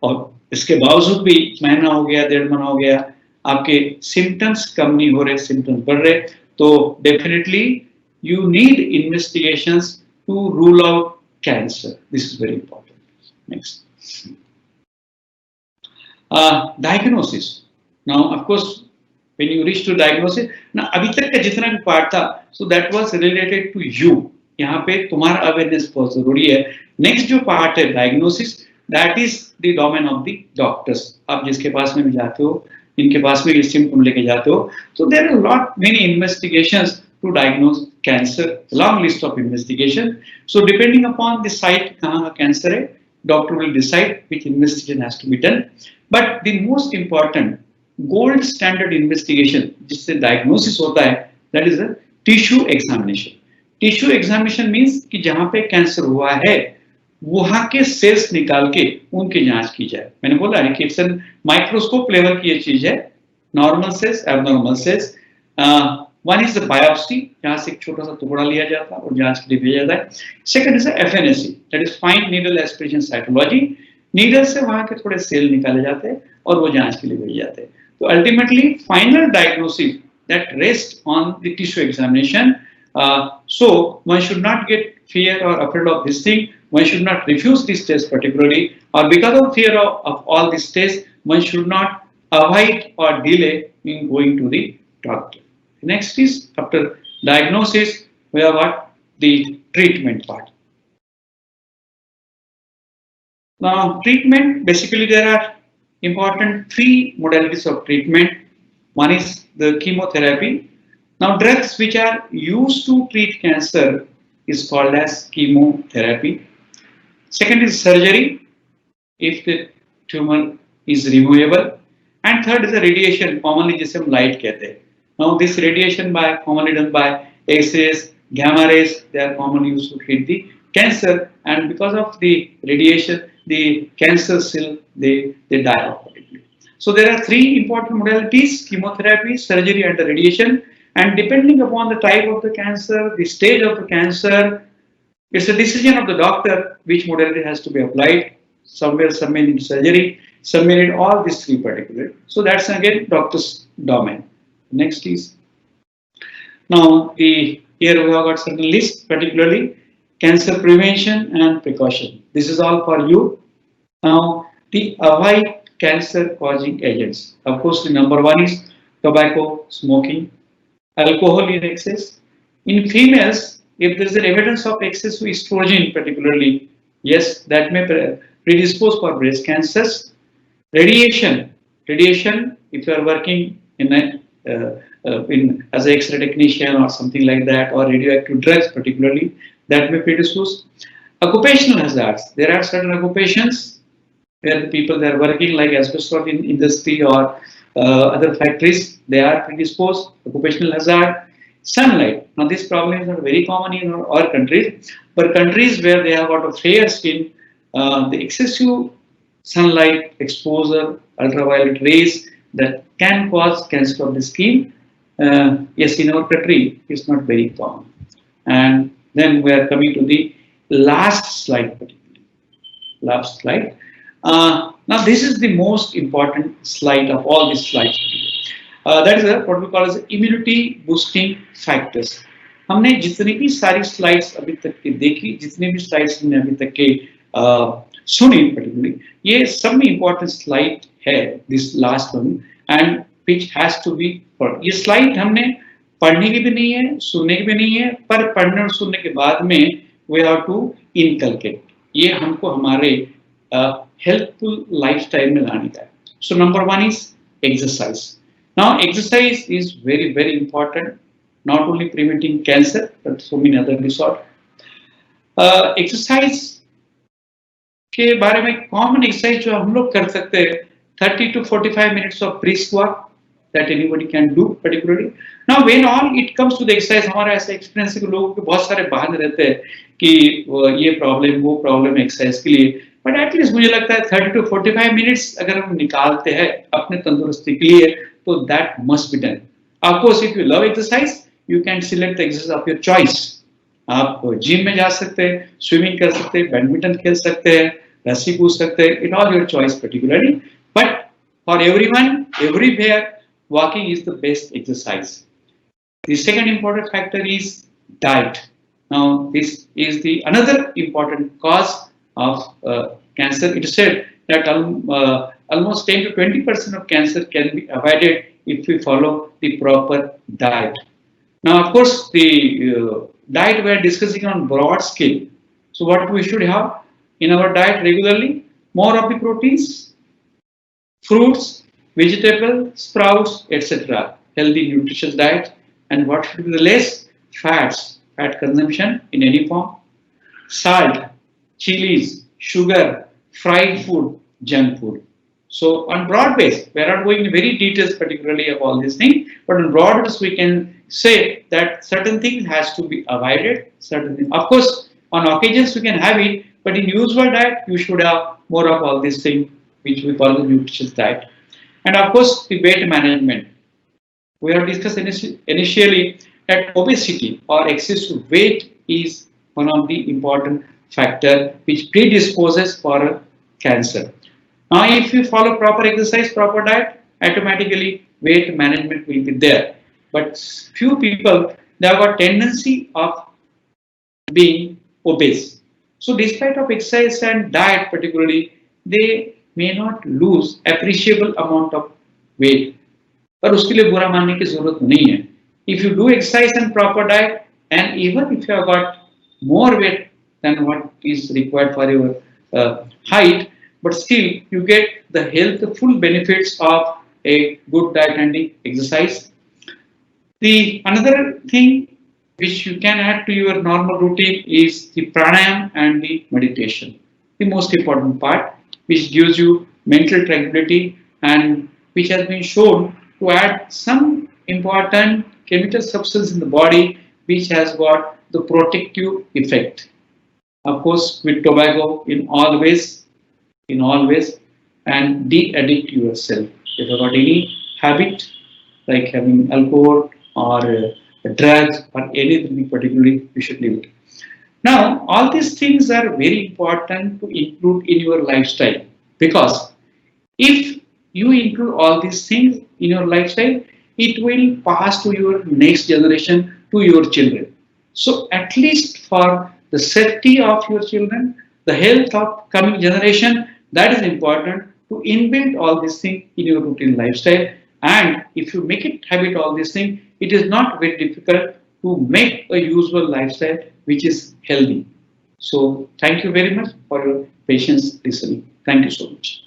और इसके बावजूद भी महीना हो गया, 1.5 महीना हो गया, आपके सिम्टम्स कम नहीं हो रहे, सिम्टम्स बढ़ रहे, तो definitely you need investigations to rule out cancer. This is very important. Next. Diagnosis. Now, of course, when you reach to diagnosis, now अभी तक का जितना भी पार्ट था, so that was related to you. यहाँ पे तुम्हारा अवेयरनेस बहुत जरूरी है. नेक्स्ट जो पार्ट है diagnosis, that is the domain of the doctors. आप जिसके पास में भी जाते हो, इनके पास में ये सिम्टम लेके जाते हो, so there are lot many investigations to diagnose cancer, long list of investigation. So depending upon the site कहाँ का cancer है, doctor will decide which investigation has to be done. But the most important gold standard investigation जिससे diagnosis होता है, that is a tissue examination. Tissue examination means कि जहाँ पे cancer हुआ है, वहाँ के सेल्स निकाल के उनकी जांच की जाए. मैंने बोला है कि इट्स माइक्रोस्कोप लेवल की ये चीज है. Normal sales, abnormal cells. One is the biopsy, जहाँ से एक छोटा सा टुकड़ा लिया जाता है और जांच के लिए भेजा जाता है. Second is FNAC, that is fine needle aspiration cytology. Needle से वहाँ के थोड़े सेल निकाले जाते हैं और वो जांच के लिए भेजे जाते हैं. तो ultimately final diagnosis that rest on the tissue examination. So one should not get fear or afraid of this thing. One should not refuse this test particularly, or because of fear of all these tests, one should not avoid or delay in going to the doctor. Next is after diagnosis, we have got the treatment part. Now treatment, basically there are important 3 modalities of treatment. One is the chemotherapy. Now drugs which are used to treat cancer is called as chemotherapy. Second is surgery if the tumor is removable, and third is the radiation, commonly जिसे हम light कहते हैं. Now this radiation commonly done by X-rays, gamma rays, they are commonly used to treat the cancer, and because of the radiation, the cancer cell they die off. So there are 3 important modalities: chemotherapy, surgery, and the radiation. And depending upon the type of the cancer, the stage of the cancer, it's a decision of the doctor which modality has to be applied. Some may need surgery, some may need all these 3 particular. So that's again doctor's domain. Next is, now here we have got certain list, particularly cancer prevention and precaution. This is all for you. Now the avoid cancer causing agents. Of course, the number 1 is tobacco, smoking, alcohol in excess. In females, if there is an evidence of excessive estrogen particularly, yes, that may predispose for breast cancers. Radiation, if you are working in as an X-ray technician or something like that, or radioactive drugs particularly, that may predispose. Occupational hazards, there are certain occupations where the people they are working like asbestos in industry or other factories, they are predisposed. Occupational hazard. Sunlight. Now this problem is not very common in our countries, but countries where they have got a fair skin, the excessive sunlight exposure, ultraviolet rays, that can cause cancer of the skin. Yes, in our country it's not very common. And then we are coming to the last slide particularly. Last slide. Now this is the most important slide of all these slides. That is what we call as immunity boosting factors. हमने जितनी भी सारी slides अभी तक की देखी, जितनी भी स्लाइड्स हमने अभी तक के सुनी particularly, ये सब में important slide है, this last one, and which has to be for. ये slide हमने पढ़ने की भी नहीं है, सुनने की भी नहीं है, पर पढ़ने और सुनने के बाद में we have to inculcate. ये हमको हमारे हेल्पफुल लाइफस्टाइल में लाने का है. So number 1 is exercise. Now exercise is very very important, not only preventing cancer but so many other disorders. Exercise के बारे में कॉमन एक्सरसाइज जो हम लोग कर सकते हैं, 30 to 45 minutes of brisk walk that anybody can do particularly. Now when all it comes to the exercise, हमारा ऐसा एक्सपीरियंस है कि लोगों के बहुत सारे बहाने रहते हैं कि ये प्रॉब्लम वो प्रॉब्लम एक्सरसाइज के लिए, बट एटलीस्ट मुझे लगता है 30 to 45 मिनट्स अगर हम निकालते हैं अपने तंदुरुस्ती के लिए, so that must be done. Of course, if you love exercise, you can select the exercise of your choice. आप जिम में जा सकते हैं, स्विमिंग कर सकते हैं, बैडमिंटन खेल सकते हैं, रस्सी कूद सकते हैं, it all your choice particularly. But for everyone, everywhere, walking is the best exercise. The second important factor is diet. Now, this is the another important cause of cancer. It is said that almost 10 to 20% of cancer can be avoided if we follow the proper diet. Now, of course, the diet we are discussing on broad scale. So, what we should have in our diet regularly? More of the proteins, fruits, vegetables, sprouts, etc. Healthy, nutritious diet. And what should be the less? Fats, fat consumption in any form. Salt, chilies, sugar, fried food, junk food. So on broad base, we are not going into very details particularly of all these things, but on broad base we can say that certain things has to be avoided, certain things. Of course, on occasions you can have it, but in usual diet you should have more of all these things which we call the nutritious diet. And of course, the weight management. We have discussed initially that obesity or excessive weight is one of the important factor which predisposes for cancer. Now, if you follow proper exercise, proper diet, automatically weight management will be there. But few people, they have got tendency of being obese. So despite of exercise and diet particularly, they may not lose appreciable amount of weight. पर उसके लिए बुरा मानने की जरूरत नहीं है. If you do exercise and proper diet, and even if you have got more weight than what is required for your height, but still you get the health, the full benefits of a good diet and the exercise. The another thing which you can add to your normal routine is the pranayam and the meditation. The most important part, which gives you mental tranquility and which has been shown to add some important chemical substance in the body which has got the protective effect. Of course, with tobacco in all ways, and de-addict yourself. If you have got any habit like having alcohol or drugs or anything particularly, you should leave it. Now, all these things are very important to include in your lifestyle, because if you include all these things in your lifestyle, it will pass to your next generation, to your children. So at least for the safety of your children, the health of coming generation, that is important to inbuild all these things in your routine lifestyle. And if you make it habit all these things, it is not very difficult to make a usual lifestyle which is healthy. So thank you very much for your patience listening. Thank you so much.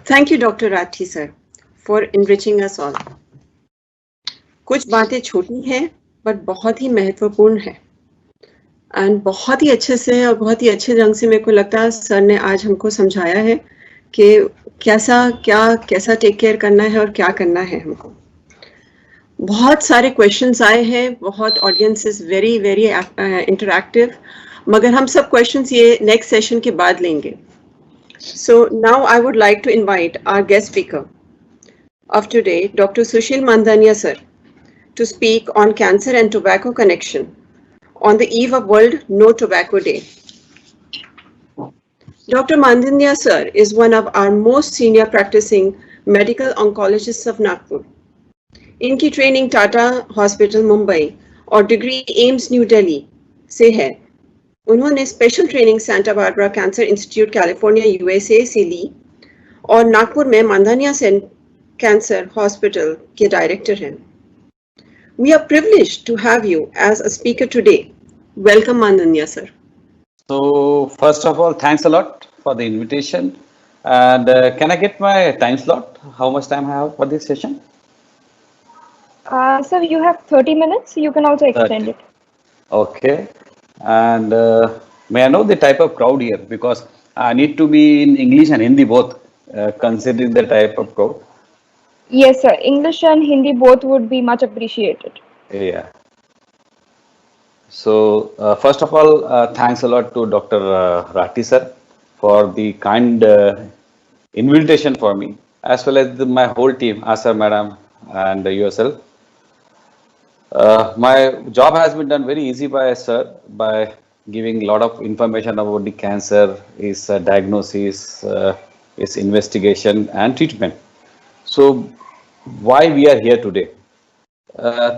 Thank you, Dr. Rathi sir, for enriching us all. कुछ बातें छोटी हैं, but बहुत ही महत्वपूर्ण है. And बहुत ही अच्छे से और बहुत ही अच्छे ढंग से मेरे को लगता है सर ने आज हमको समझाया है कि कैसा टेक केयर करना है और क्या करना है हमको. बहुत सारे क्वेश्चंस आए हैं, बहुत audience is very very interactive, मगर हम सब क्वेश्चंस ये नेक्स्ट सेशन के बाद लेंगे. So now I would like to invite our guest speaker of today, Dr. Sushil Mandania sir, to speak on cancer and tobacco connection on the eve of World No Tobacco Day. Dr. Mandania sir is one of our most senior practicing medical oncologists of Nagpur. इनकी training Tata hospital Mumbai और degree AIIMS new Delhi से है. उन्होंने special training Santa Barbara cancer institute California USA से ली और नागपुर में मांदानिया Sen cancer hospital के director हैं. We are privileged to have you as a speaker today. Welcome, Mandanya sir. So first of all, thanks a lot for the invitation. And can I get my time slot? How much time I have for this session? Sir, you have 30 minutes. You can also extend 30. it. Okay. And may I know the type of crowd here, because I need to be in English and Hindi both, considering the type of crowd. Yes, sir. English and Hindi both would be much appreciated. Yeah. So first of all, thanks a lot to Dr. Rathi sir for the kind invitation for me, as well as my whole team, Asar madam and yourself. My job has been done very easy by sir by giving a lot of information about the cancer, its diagnosis, its investigation and treatment. So why we are here today?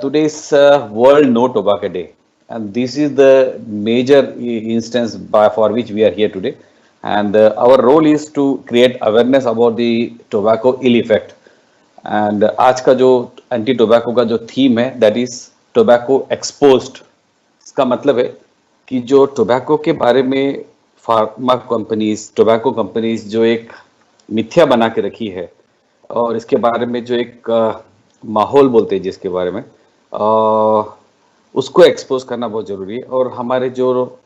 Today's World No Tobacco Day, and this is the major instance for which we are here today. And our role is to create awareness about the tobacco ill effect. And आज का जो anti tobacco का जो theme है that is tobacco exposed. इसका मतलब है कि जो टोबैको के बारे में फार्मा कंपनीज, टोबैको कंपनीज जो एक मिथ्या बना के रखी है और इसके बारे में जो एक माहौल बोलते हैं जिसके बारे में उसको एक्सपोज करना बहुत जरूरी है। और हमारे जो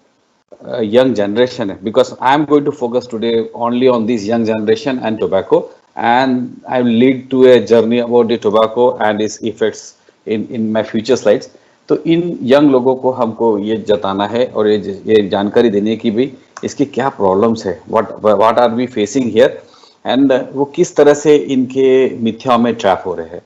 young generation, because I am going to focus today only on this young generation and tobacco, and I will lead to a journey about the tobacco and its effects in my future slides. तो इन young लोगों को हमको ये जताना है और ये जानकारी देनी है कि भाई इसकी क्या प्रॉब्लम्स है, what are we facing here, and वो किस तरह से इनके मिथ्याओं में ट्रैप हो रहे हैं।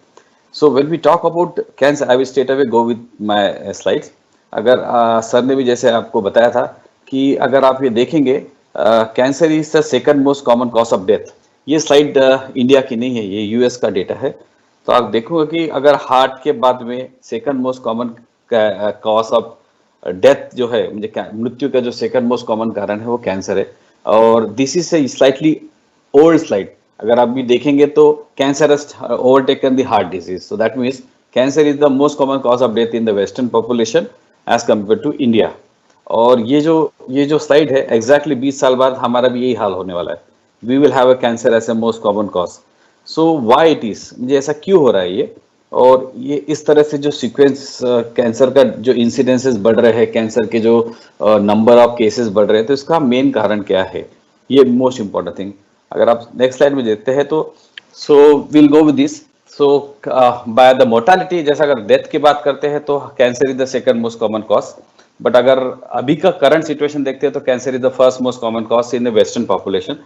So when we talk about cancer, I will straight away go with my slides. अगर सर ने भी जैसे आपको बताया था कि अगर आप ये देखेंगे cancer is the second most common cause of death. ये स्लाइड इंडिया की नहीं है, ये यूएस का डेटा है। तो आप देखोगे कि अगर हार्ट के बाद में second most common cause of death जो है, मृत्यु का जो सेकंड मोस्ट कॉमन कारण है वो कैंसर है। और this is a slightly old slide. अगर आप भी देखेंगे तो cancer has overtaken the heart disease, so that means cancer is the most common cause of death in the western population as compare to India. और ये जो slide है exactly 20 साल बाद हमारा भी यही हाल होने वाला है। We will have a cancer as a most common cause. So why it is, मुझे ऐसा क्यों हो रहा है ये, और ये इस तरह से जो सीक्वेंस कैंसर का जो इंसिडेंसेस बढ़ रहे हैं, कैंसर के जो नंबर ऑफ केसेस बढ़ रहे हैं, तो इसका मेन कारण क्या है, ये मोस्ट इंपॉर्टेंट थिंग। अगर आप नेक्स्ट स्लाइड में देखते हैं तो so will go with this. So by the mortality, जैसा अगर डेथ की बात करते हैं तो cancer is the second most common cause, but अगर अभी का करंट सिचुएशन देखते हैं तो cancer is the first most common cause in the western population.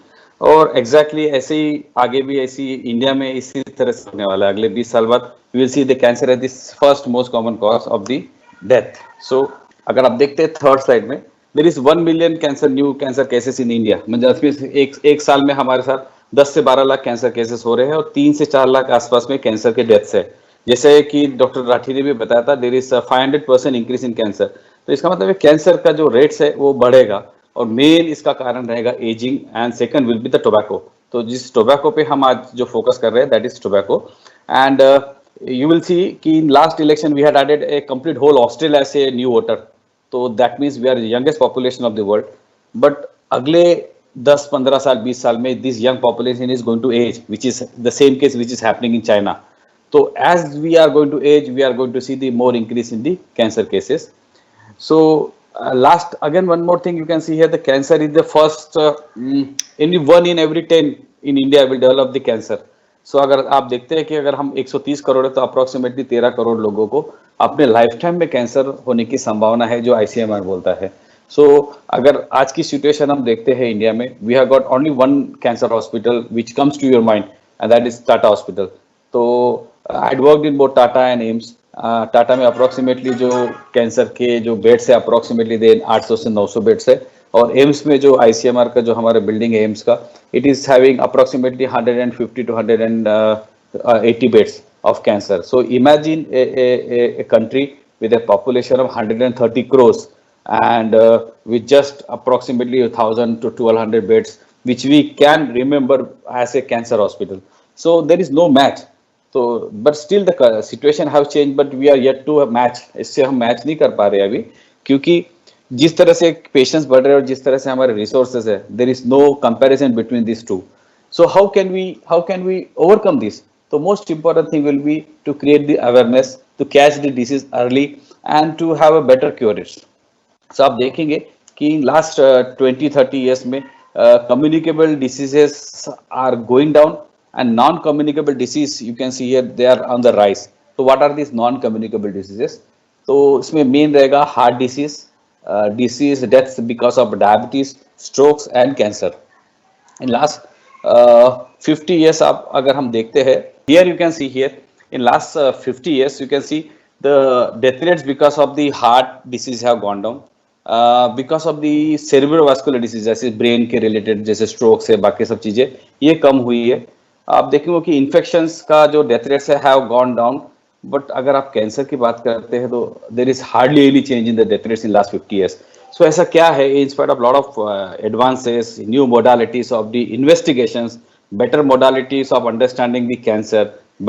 और एग्जैक्टली ऐसे ही आगे भी ऐसी इंडिया में इसी तरह से होने वाला है। अगले 20 साल बाद we will see the cancer as the first most common cause of the death. So अगर आप देखते हैं थर्ड स्लाइड में, there is 1 million new cancer cases in India. मतलब एक साल में हमारे साथ 10 से 12 लाख कैंसर केसेस हो रहे हैं और 3 से 4 लाख आसपास में कैंसर के डेथ्स है। जैसे कि डॉक्टर राठी ने भी बताया था, there is 500% increase in cancer. तो इसका मतलब है कैंसर का जो रेट्स है वो बढ़ेगा और मेन इसका कारण रहेगा ageing, and second will be the tobacco. तो जिस टोबैको पे हम आज जो फोकस कर रहे हैं that is tobacco. And you will see कि in last election we had added a complete whole Australia as a new voter. तो that means we are youngest population of the world. But अगले 10-15 साल 20 साल में this young population is going to age, which is the same case which is happening in China. तो as we are going to age, we are going to see the more increase in the cancer cases. So last again one more thing you can see here, the cancer is the first only 1 in every 10 in India will develop the cancer. So अगर आप देखते हैं कि अगर हम 130 करोड़ है तो approximately 13 crore लोगों को अपने लाइफ टाइम में कैंसर होने की संभावना है, जो ICMR बोलता है। सो अगर आज की सिचुएशन हम देखते हैं इंडिया में, we have got only 1 cancer hospital which comes to your mind and that is Tata hospital. तो I worked in both Tata and AIIMS. Tata में अप्रोक्सीमेटली जो कैंसर के जो बेड्स है अप्रोक्सीमेटली दे 800 से 900 बेड्स है, और एम्स में जो ICMR का जो हमारा बिल्डिंग है एम्स का, it is having approximately 150 to 180 beds of cancer. So imagine a country with a population of 130 crores and with just approximately 1000 to 1200 beds, which we can remember as a cancer hospital. So there is no match. तो but still the situation have change, but we are yet to match. इससे हम match नहीं कर पा रहे अभी, क्योंकि जिस तरह से पेशेंट्स बढ़ रहे हैं और जिस तरह से हमारे रिसोर्सेज है, there is no comparison between this two. So how can we overcome this? तो most important thing will be to create the awareness, to catch the disease early and to have a better cure rates. So आप देखेंगे कि last 20-30 years में communicable diseases are going down and non-communicable disease, you can see here, they are on the rise. So what are these non-communicable diseases? तो इसमें main रहेगा heart disease, deaths because of diabetes, strokes and cancer. In last 50 years आप अगर हम देखते हैं, here you can see here in last 50 years you can see the death rates because of the heart disease have gone down, because of the cerebrovascular disease जैसे brain के related जैसे stroke से बाकी सब चीजें ये कम हुई है। आप देखेंगे कि इन्फेक्शंस का जो डेथ रेट्स है हैव गॉन डाउन, बट अगर आप कैंसर की बात करते हैं तो there is hardly any change in the death rates in last 50 years. So ऐसा क्या है, in spite of lot of advances, new modalities of the investigations, better modalities of understanding the cancer,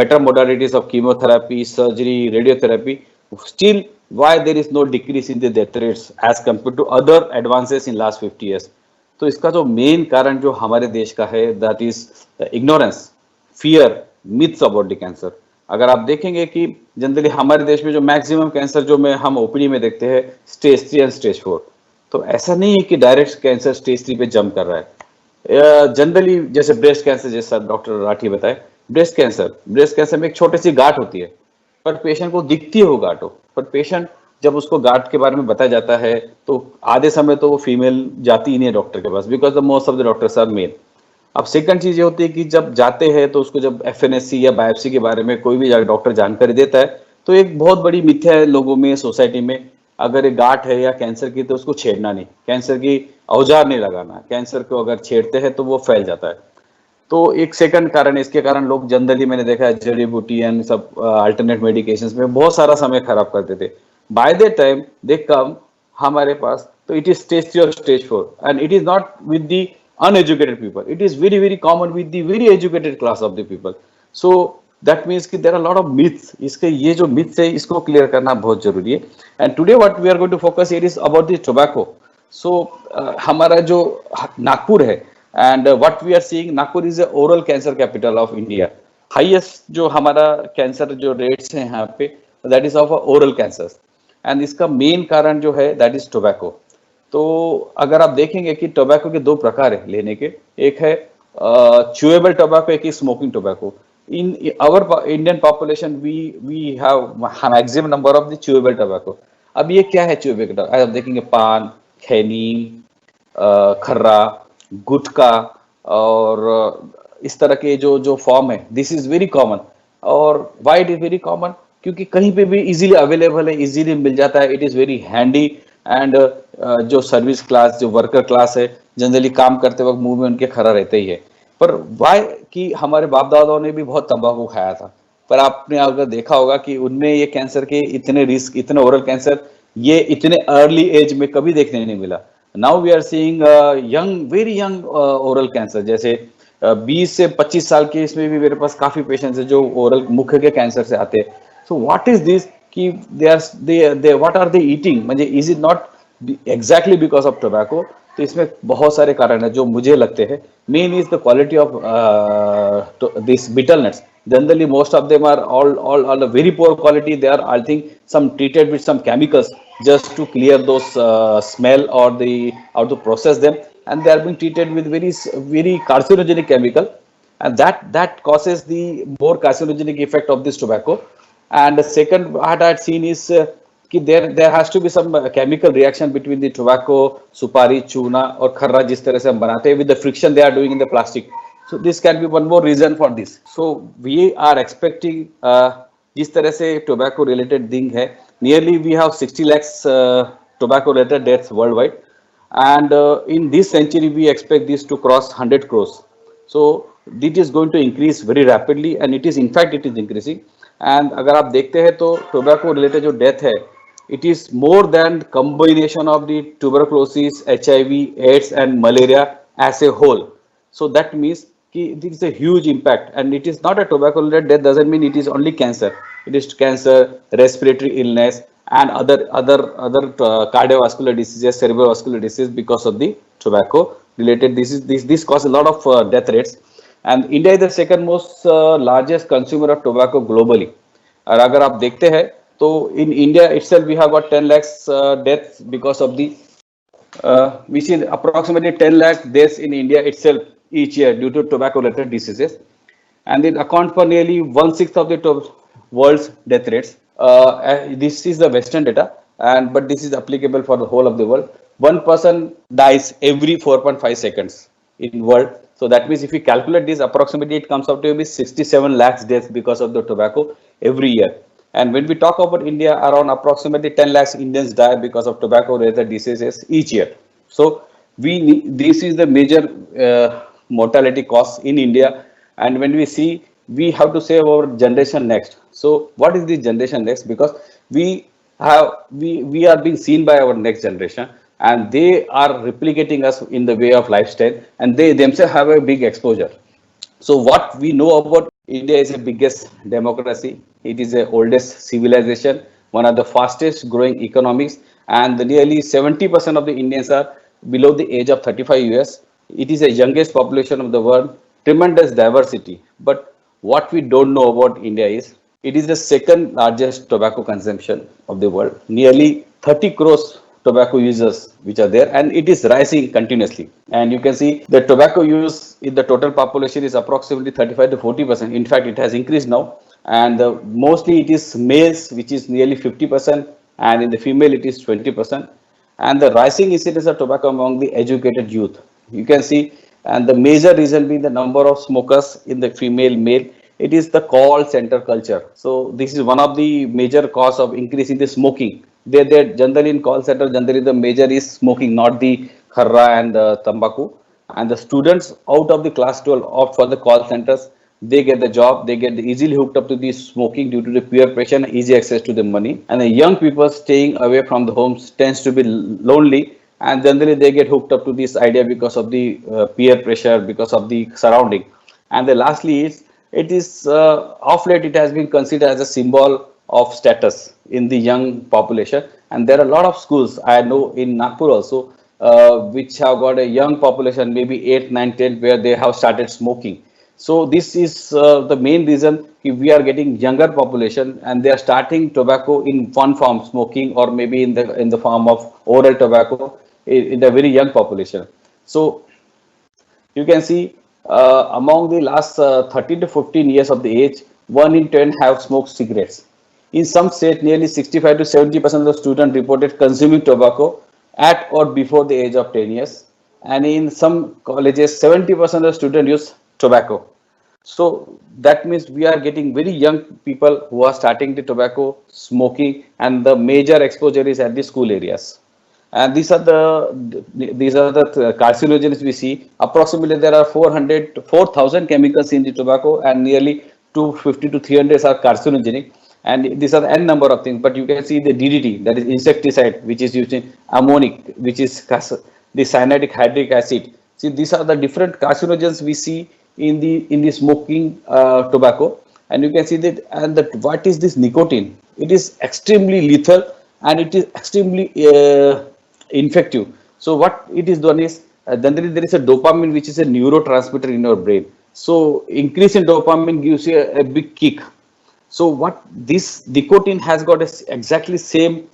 better modalities of chemotherapy, surgery, radiotherapy, still why there is no decrease in the death rates as compared to other advances in last 50 years। तो इसका जो main कारण जो हमारे देश का है that is ignorance, fear, myths about the cancer. अगर आप देखेंगे कि जनरली हमारे देश में जो मैक्सिमम कैंसर जो में हम ओपीडी में देखते हैं स्टेज 3 एंड स्टेज 4, तो ऐसा नहीं है कि डायरेक्ट कैंसर स्टेज 3 पे जंप कर रहा है। जनरली जैसे ब्रेस्ट कैंसर, जैसा डॉक्टर राठी बताए, ब्रेस्ट कैंसर में एक छोटी सी गांठ होती है, पर पेशेंट को दिखती है वो गांठ हो, पर पेशेंट जब उसको गांठ के बारे में बताया जाता है तो आधे समय तो वो फीमेल जाती ही नहीं है डॉक्टर के पास, because the most of the doctors are male. अब सेकंड चीज ये होती है कि जब जाते हैं तो उसको जब एफएनएससी या बायोप्सी के बारे में कोई भी डॉक्टर जानकारी देता है तो एक बहुत बड़ी मिथ्या है लोगों में, सोसाइटी में, अगर एक गांठ है या कैंसर की तो उसको छेड़ना नहीं, कैंसर की औजार नहीं लगाना, कैंसर को अगर छेड़ते हैं तो वो फैल जाता है। तो एक सेकंड कारण है, इसके कारण लोग जनरली मैंने देखा है जड़ी बूटी एंड सब अल्टरनेट मेडिकेशंस में बहुत सारा समय खराब करते थे। बाय द टाइम दे कम हमारे पास तो इट इज स्टेज 3 और stage 4 and it is not with the uneducated people, it is very very common with the very educated class of the people। So that means कि there are a lot of myths, इसके ये जो myths है इसको clear करना बहुत जरूरी है। and today what we are going to focus here is about the tobacco। so हमारा जो नागपुर है and what we are seeing, Nagpur is the oral cancer capital of India। highest जो हमारा कैंसर जो रेट्स हैं यहाँ पे that is of oral cancers and इसका मेन कारण जो है that is tobacco। तो अगर आप देखेंगे कि टोबैको के दो प्रकार है लेने के, एक है च्यूएबल टोबैको, एक ही smoking tobacco. In our Indian population we have maximum number of the chewable tobacco. अब ये क्या है च्यूएबल टोबैको? आप देखेंगे पान, खैनी, खर्रा, गुटखा और इस तरह के जो फॉर्म है, दिस इज वेरी कॉमन। और why it is very common? क्योंकि कहीं पे भी इजीली अवेलेबल है, इजीली मिल जाता है, it is very handy and जो सर्विस क्लास, जो वर्कर क्लास है, जनरली काम करते वक्त मुंह में उनके खरा रहता ही है। पर वाई कि हमारे बाप दादाओं ने भी बहुत तंबाकू खाया था, पर आपने अगर देखा होगा कि उनमें ये कैंसर के इतने रिस्क, इतने ओरल कैंसर ये इतने अर्ली एज में कभी देखने नहीं मिला। Now we are seeing young, very young oral cancer, जैसे 20 से 25 साल के, इसमें भी मेरे पास काफी पेशेंट्स है जो ओरल मुख के कैंसर से आते हैं। सो व्हाट इज दिस कि दे व्हाट आर दे ईटिंग, म्हणजे is it not exactly because of tobacco? तो इसमें बहुत सारे कारण है जो मुझे लगते हैं। Main is the quality of this betel nuts. Generally most of them are all very poor quality. They are, I think, some treated with some chemicals just to clear those smell or to process them, and they are being treated with very carcinogenic chemical, and that causes the more carcinogenic effect of this tobacco. And the second what I had seen is there has to be some chemical reaction between the tobacco, supari, chuna और खर्रा जिस तरह से हम बनाते हैं with the friction they are doing in the plastic. So this can be one more reason for this. So we are expecting जिस तरह से tobacco related thing है, nearly we have 60 lakhs tobacco related deaths worldwide, and in this century we expect this to cross 100 crores. So it is going to increase very rapidly, and it is in fact it is increasing. And अगर आप देखते हैं तो tobacco related जो death है, it is more than combination of the tuberculosis, HIV, AIDS and malaria as a whole. So that means कि this is a huge impact, and it is not a tobacco related death doesn't mean it is only cancer. It is cancer, respiratory illness and other cardiovascular diseases, cerebrovascular disease because of the tobacco related disease. This cause a lot of death rates. And India is the second most largest consumer of tobacco globally. और अगर आप देखते हैं तो in India itself we have got 10 lakhs deaths because of the we see approximately 10 lakh deaths in India itself each year due to tobacco related diseases, and it accounts for nearly 1/6 of the world's death rates. This is the Western data, but this is applicable for the whole of the world. One person dies every 4.5 seconds in world. So that means if we calculate this, approximately it comes out to be 67 lakhs deaths because of the tobacco every year. And when we talk about India, around approximately 10 lakhs Indians die because of tobacco-related diseases each year. So this is the major mortality cost in India. And when we see, we have to save our generation next. So what is this generation next? Because we are being seen by our next generation, and they are replicating us in the way of lifestyle, and they themselves have a big exposure. So what we know about India is the biggest democracy. It is the oldest civilization, one of the fastest growing economies, and nearly 70% of the Indians are below the age of 35 years. It is the youngest population of the world, tremendous diversity. But what we don't know about India is it is the second largest tobacco consumption of the world. Nearly 30 crores tobacco users which are there, and it is rising continuously. And you can see the tobacco use in the total population is approximately 35 to 40%. In fact, it has increased now, and mostly it is males, which is nearly 50%, and in the female it is 20%. And the rising incidence of tobacco among the educated youth, you can see, and the major reason being the number of smokers in the female male. It is the call center culture. So this is one of the major cause of increase in the smoking. They generally in call center, generally the major is smoking, not the kharra and tambaku. And the students out of the class 12 opt for the call centers. They get the job, they get easily hooked up to the smoking due to the peer pressure and easy access to the money. And the young people staying away from the homes tends to be lonely, and generally they get hooked up to this idea because of the peer pressure, because of the surrounding. And the lastly is, it is of late it has been considered as a symbol of status in the young population, and there are a lot of schools I know in Nagpur also, which have got a young population, maybe 8, 9, 10, where they have started smoking. So this is the main reason if we are getting younger population, and they are starting tobacco in one form, smoking, or maybe in the form of oral tobacco in the very young population. So you can see among the last 13 to 15 years of the age, 1 in 10 have smoked cigarettes. In some states, nearly 65 to 70% of the students reported consuming tobacco at or before the age of 10 years. And in some colleges, 70% of students use tobacco. So that means we are getting very young people who are starting the tobacco smoking, and the major exposure is at the school areas. And these are the carcinogens we see. Approximately there are 400 to 4,000 chemicals in the tobacco, and nearly 250 to 300 are carcinogenic. And these are the n number of things. But you can see the DDT, that is insecticide, which is used in ammonic, which is the cyanidic hydric acid. See, these are the different carcinogens we see in the smoking tobacco. And you can see that, and that what is this nicotine? It is extremely lethal, and it is extremely infective. So what it is done is, generally there is a dopamine, which is a neurotransmitter in your brain. So increase in dopamine gives you a big kick. So what this nicotine has got is exactly same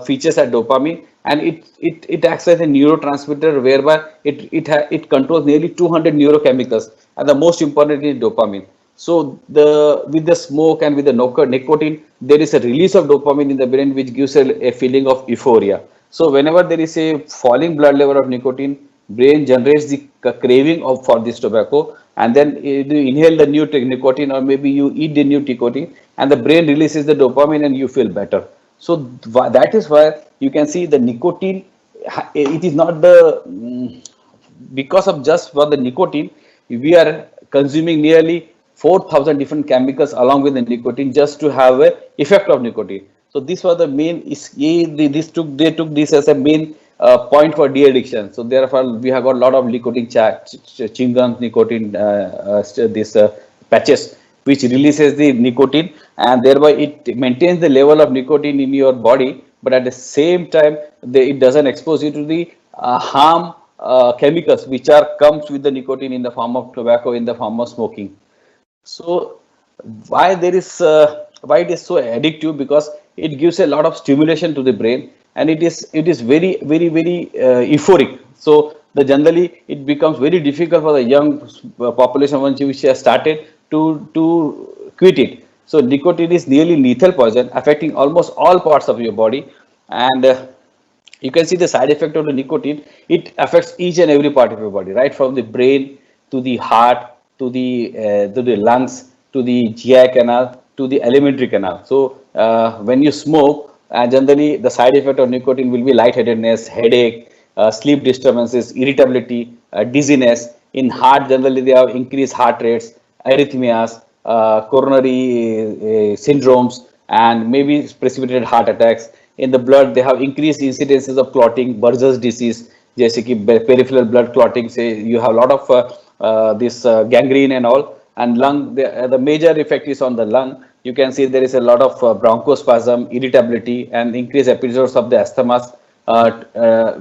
features as dopamine, and it acts as a neurotransmitter, whereby it controls nearly 200 neurochemicals, and the most important is dopamine. So with the smoke and with the nicotine, there is a release of dopamine in the brain, which gives a feeling of euphoria. So whenever there is a falling blood level of nicotine, brain generates the craving for this tobacco, and then you inhale the new nicotine, or maybe you eat the new nicotine, and the brain releases the dopamine, and you feel better. So that is why you can see the nicotine. It is not because of just for the nicotine, we are consuming nearly 4,000 different chemicals along with the nicotine just to have a effect of nicotine. So this was the main. They took this as a main point for de-addiction. So therefore, we have got a lot of nicotine chewing gum, nicotine patches, which releases the nicotine, and thereby it maintains the level of nicotine in your body. But at the same time, it doesn't expose you to the harm chemicals which comes with the nicotine in the form of tobacco, in the form of smoking. So why it is so addictive? Because it gives a lot of stimulation to the brain, and it is very euphoric. So generally it becomes very difficult for the young population, once which has started to quit it. So nicotine is nearly lethal poison, affecting almost all parts of your body. And you can see the side effect of the nicotine. It affects each and every part of your body, right from the brain to the heart, to the lungs, to the GI canal, to the alimentary canal. So when you smoke, generally the side effect of nicotine will be lightheadedness, headache, sleep disturbances, irritability, dizziness. In heart, generally they have increased heart rates, arrhythmias, coronary syndromes, and maybe precipitated heart attacks. In the blood, they have increased incidences of clotting, Buerger's disease, जैसे कि peripheral blood clotting से you have a lot of this gangrene and all. And lung, the major effect is on the lung. You can see there is a lot of bronchospasm, irritability, and increased episodes of the asthmas.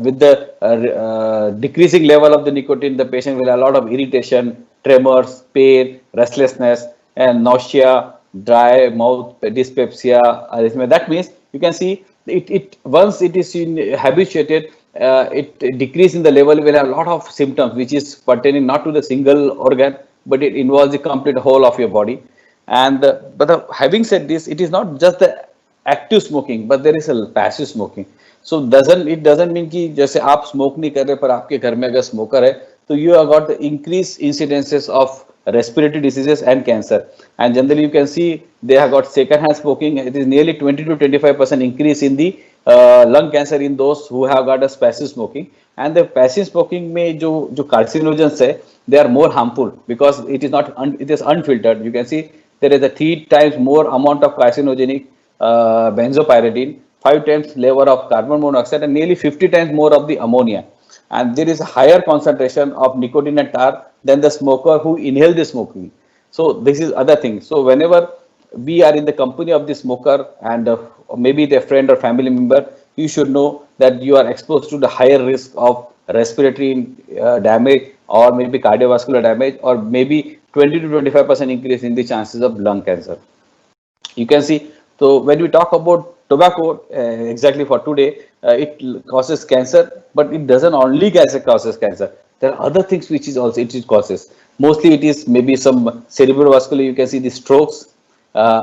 With the decreasing level of the nicotine, the patient will have a lot of irritation, tremors, pain, restlessness, and nausea, dry mouth, dyspepsia, arrhythmia. That means you can see it once it is habituated, it decrease in the level will have a lot of symptoms which is pertaining not to the single organ, but it involves the complete whole of your body. And having said this, it is not just the active smoking, but there is a passive smoking. So it doesn't mean कि जैसे आप smoke नहीं कर रहे पर आपके घर में अगर smoker है, तो you have got the increased incidences of respiratory diseases and cancer. And generally you can see they have got second-hand smoking. It is nearly 20 to 25% increase in the lung cancer in those who have got a passive smoking. And the passive smoking में जो carcinogens है, they are more harmful because it is not it is unfiltered. You can see there is a 3 times more amount of carcinogenic benzopyridine, 5 times level of carbon monoxide, and nearly 50 times more of the ammonia. And there is a higher concentration of nicotine and tar than the smoker who inhale the smoking. So this is other thing. So whenever we are in the company of the smoker and maybe their friend or family member, you should know that you are exposed to the higher risk of respiratory damage or maybe cardiovascular damage or maybe 20 to 25% increase in the chances of lung cancer. You can see, so when we talk about tobacco, exactly for today, it causes cancer, but it doesn't only causes cancer. There are other things which is also it causes. Mostly it is maybe some cerebrovascular, you can see the strokes.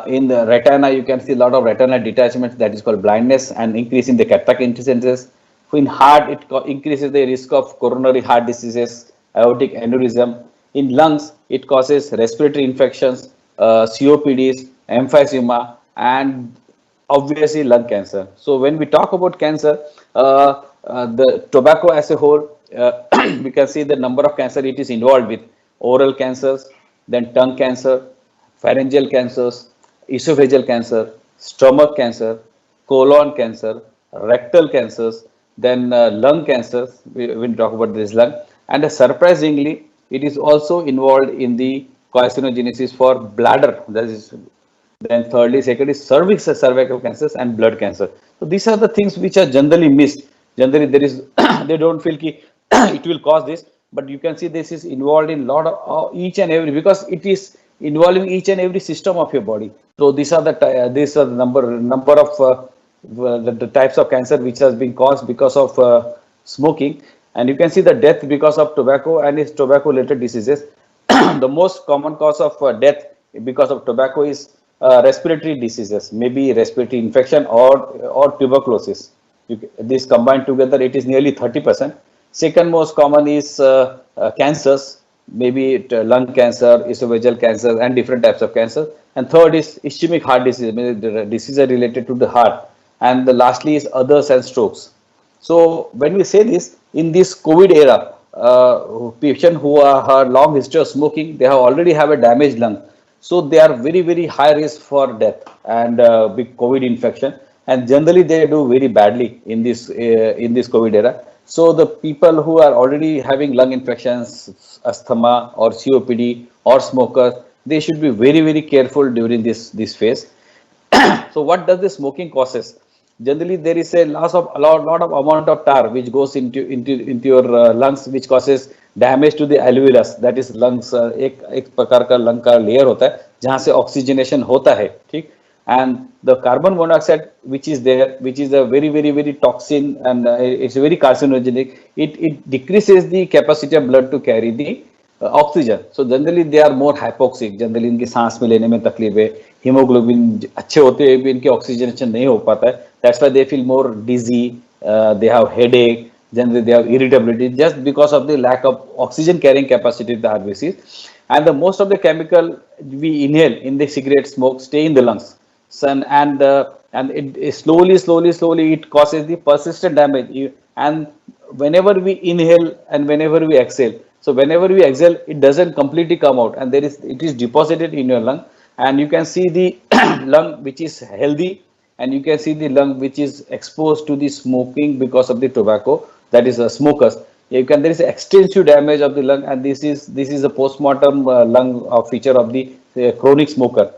In the retina, you can see a lot of retinal detachments, that is called blindness, and increase in the cataract incidences. In heart, it increases the risk of coronary heart diseases, aortic aneurysm. In lungs, it causes respiratory infections, COPDs, emphysema, and obviously lung cancer. So when we talk about cancer, the tobacco as a whole, we can see the number of cancer it is involved with: oral cancers, then tongue cancer, pharyngeal cancers, esophageal cancer, stomach cancer, colon cancer, rectal cancers, then lung cancers. When we talk about this lung, and surprisingly, it is also involved in the carcinogenesis for bladder. That is, then thirdly, second is cervical cancers and blood cancer. So these are the things which are generally missed. Generally, there is they don't feel ki it will cause this, but you can see this is involved in lot of each and every, because it is involving each and every system of your body. So these are the number of the types of cancer which has been caused because of smoking. And you can see the death because of tobacco and its tobacco related diseases. The most common cause of death because of tobacco is respiratory diseases, maybe respiratory infection or tuberculosis. This combined together, it is nearly 30%. Second most common is cancers, maybe lung cancer, esophageal cancer, and different types of cancer. And third is ischemic heart disease, meaning the disease related to the heart. And the lastly is others and strokes. So when we say this, in this COVID era, patients who are long history of smoking, they have already have a damaged lung. So they are very, very high risk for death and big COVID infection. And generally they do very badly in this COVID era. So the people who are already having lung infections, asthma or COPD or smokers, they should be very, very careful during this phase. So what does the smoking causes? Generally, there is a lot of amount of tar which goes into your lungs, which causes damage to the alveolus, that is lungs. एक प्रकार का lung का layer होता है जहाँ से oxygenation होता है, ठीक? And the carbon monoxide which is there, which is a very, very, very toxin, and it's very carcinogenic. It decreases the capacity of blood to carry the oxygen. So generally they are more hypoxic. Generally इनकी सांस में लेने में तकलीफ है, hemoglobin अच्छे होते हुए भी इनकी oxygenation नहीं हो पाता है. That's why they feel more dizzy. They have headache, Generally, they have irritability just because of the lack of oxygen carrying capacity of the RBCs. And the most of the chemical we inhale in the cigarette smoke stay in the lungs. And it slowly it causes the persistent damage. And whenever we inhale and whenever we exhale, so whenever we exhale, it doesn't completely come out, and it is deposited in your lung, and you can see the lung which is healthy, and you can see the lung which is exposed to the smoking because of the tobacco, that is smokers. You can There is extensive damage of the lung, and this is a postmortem lung feature of the chronic smoker.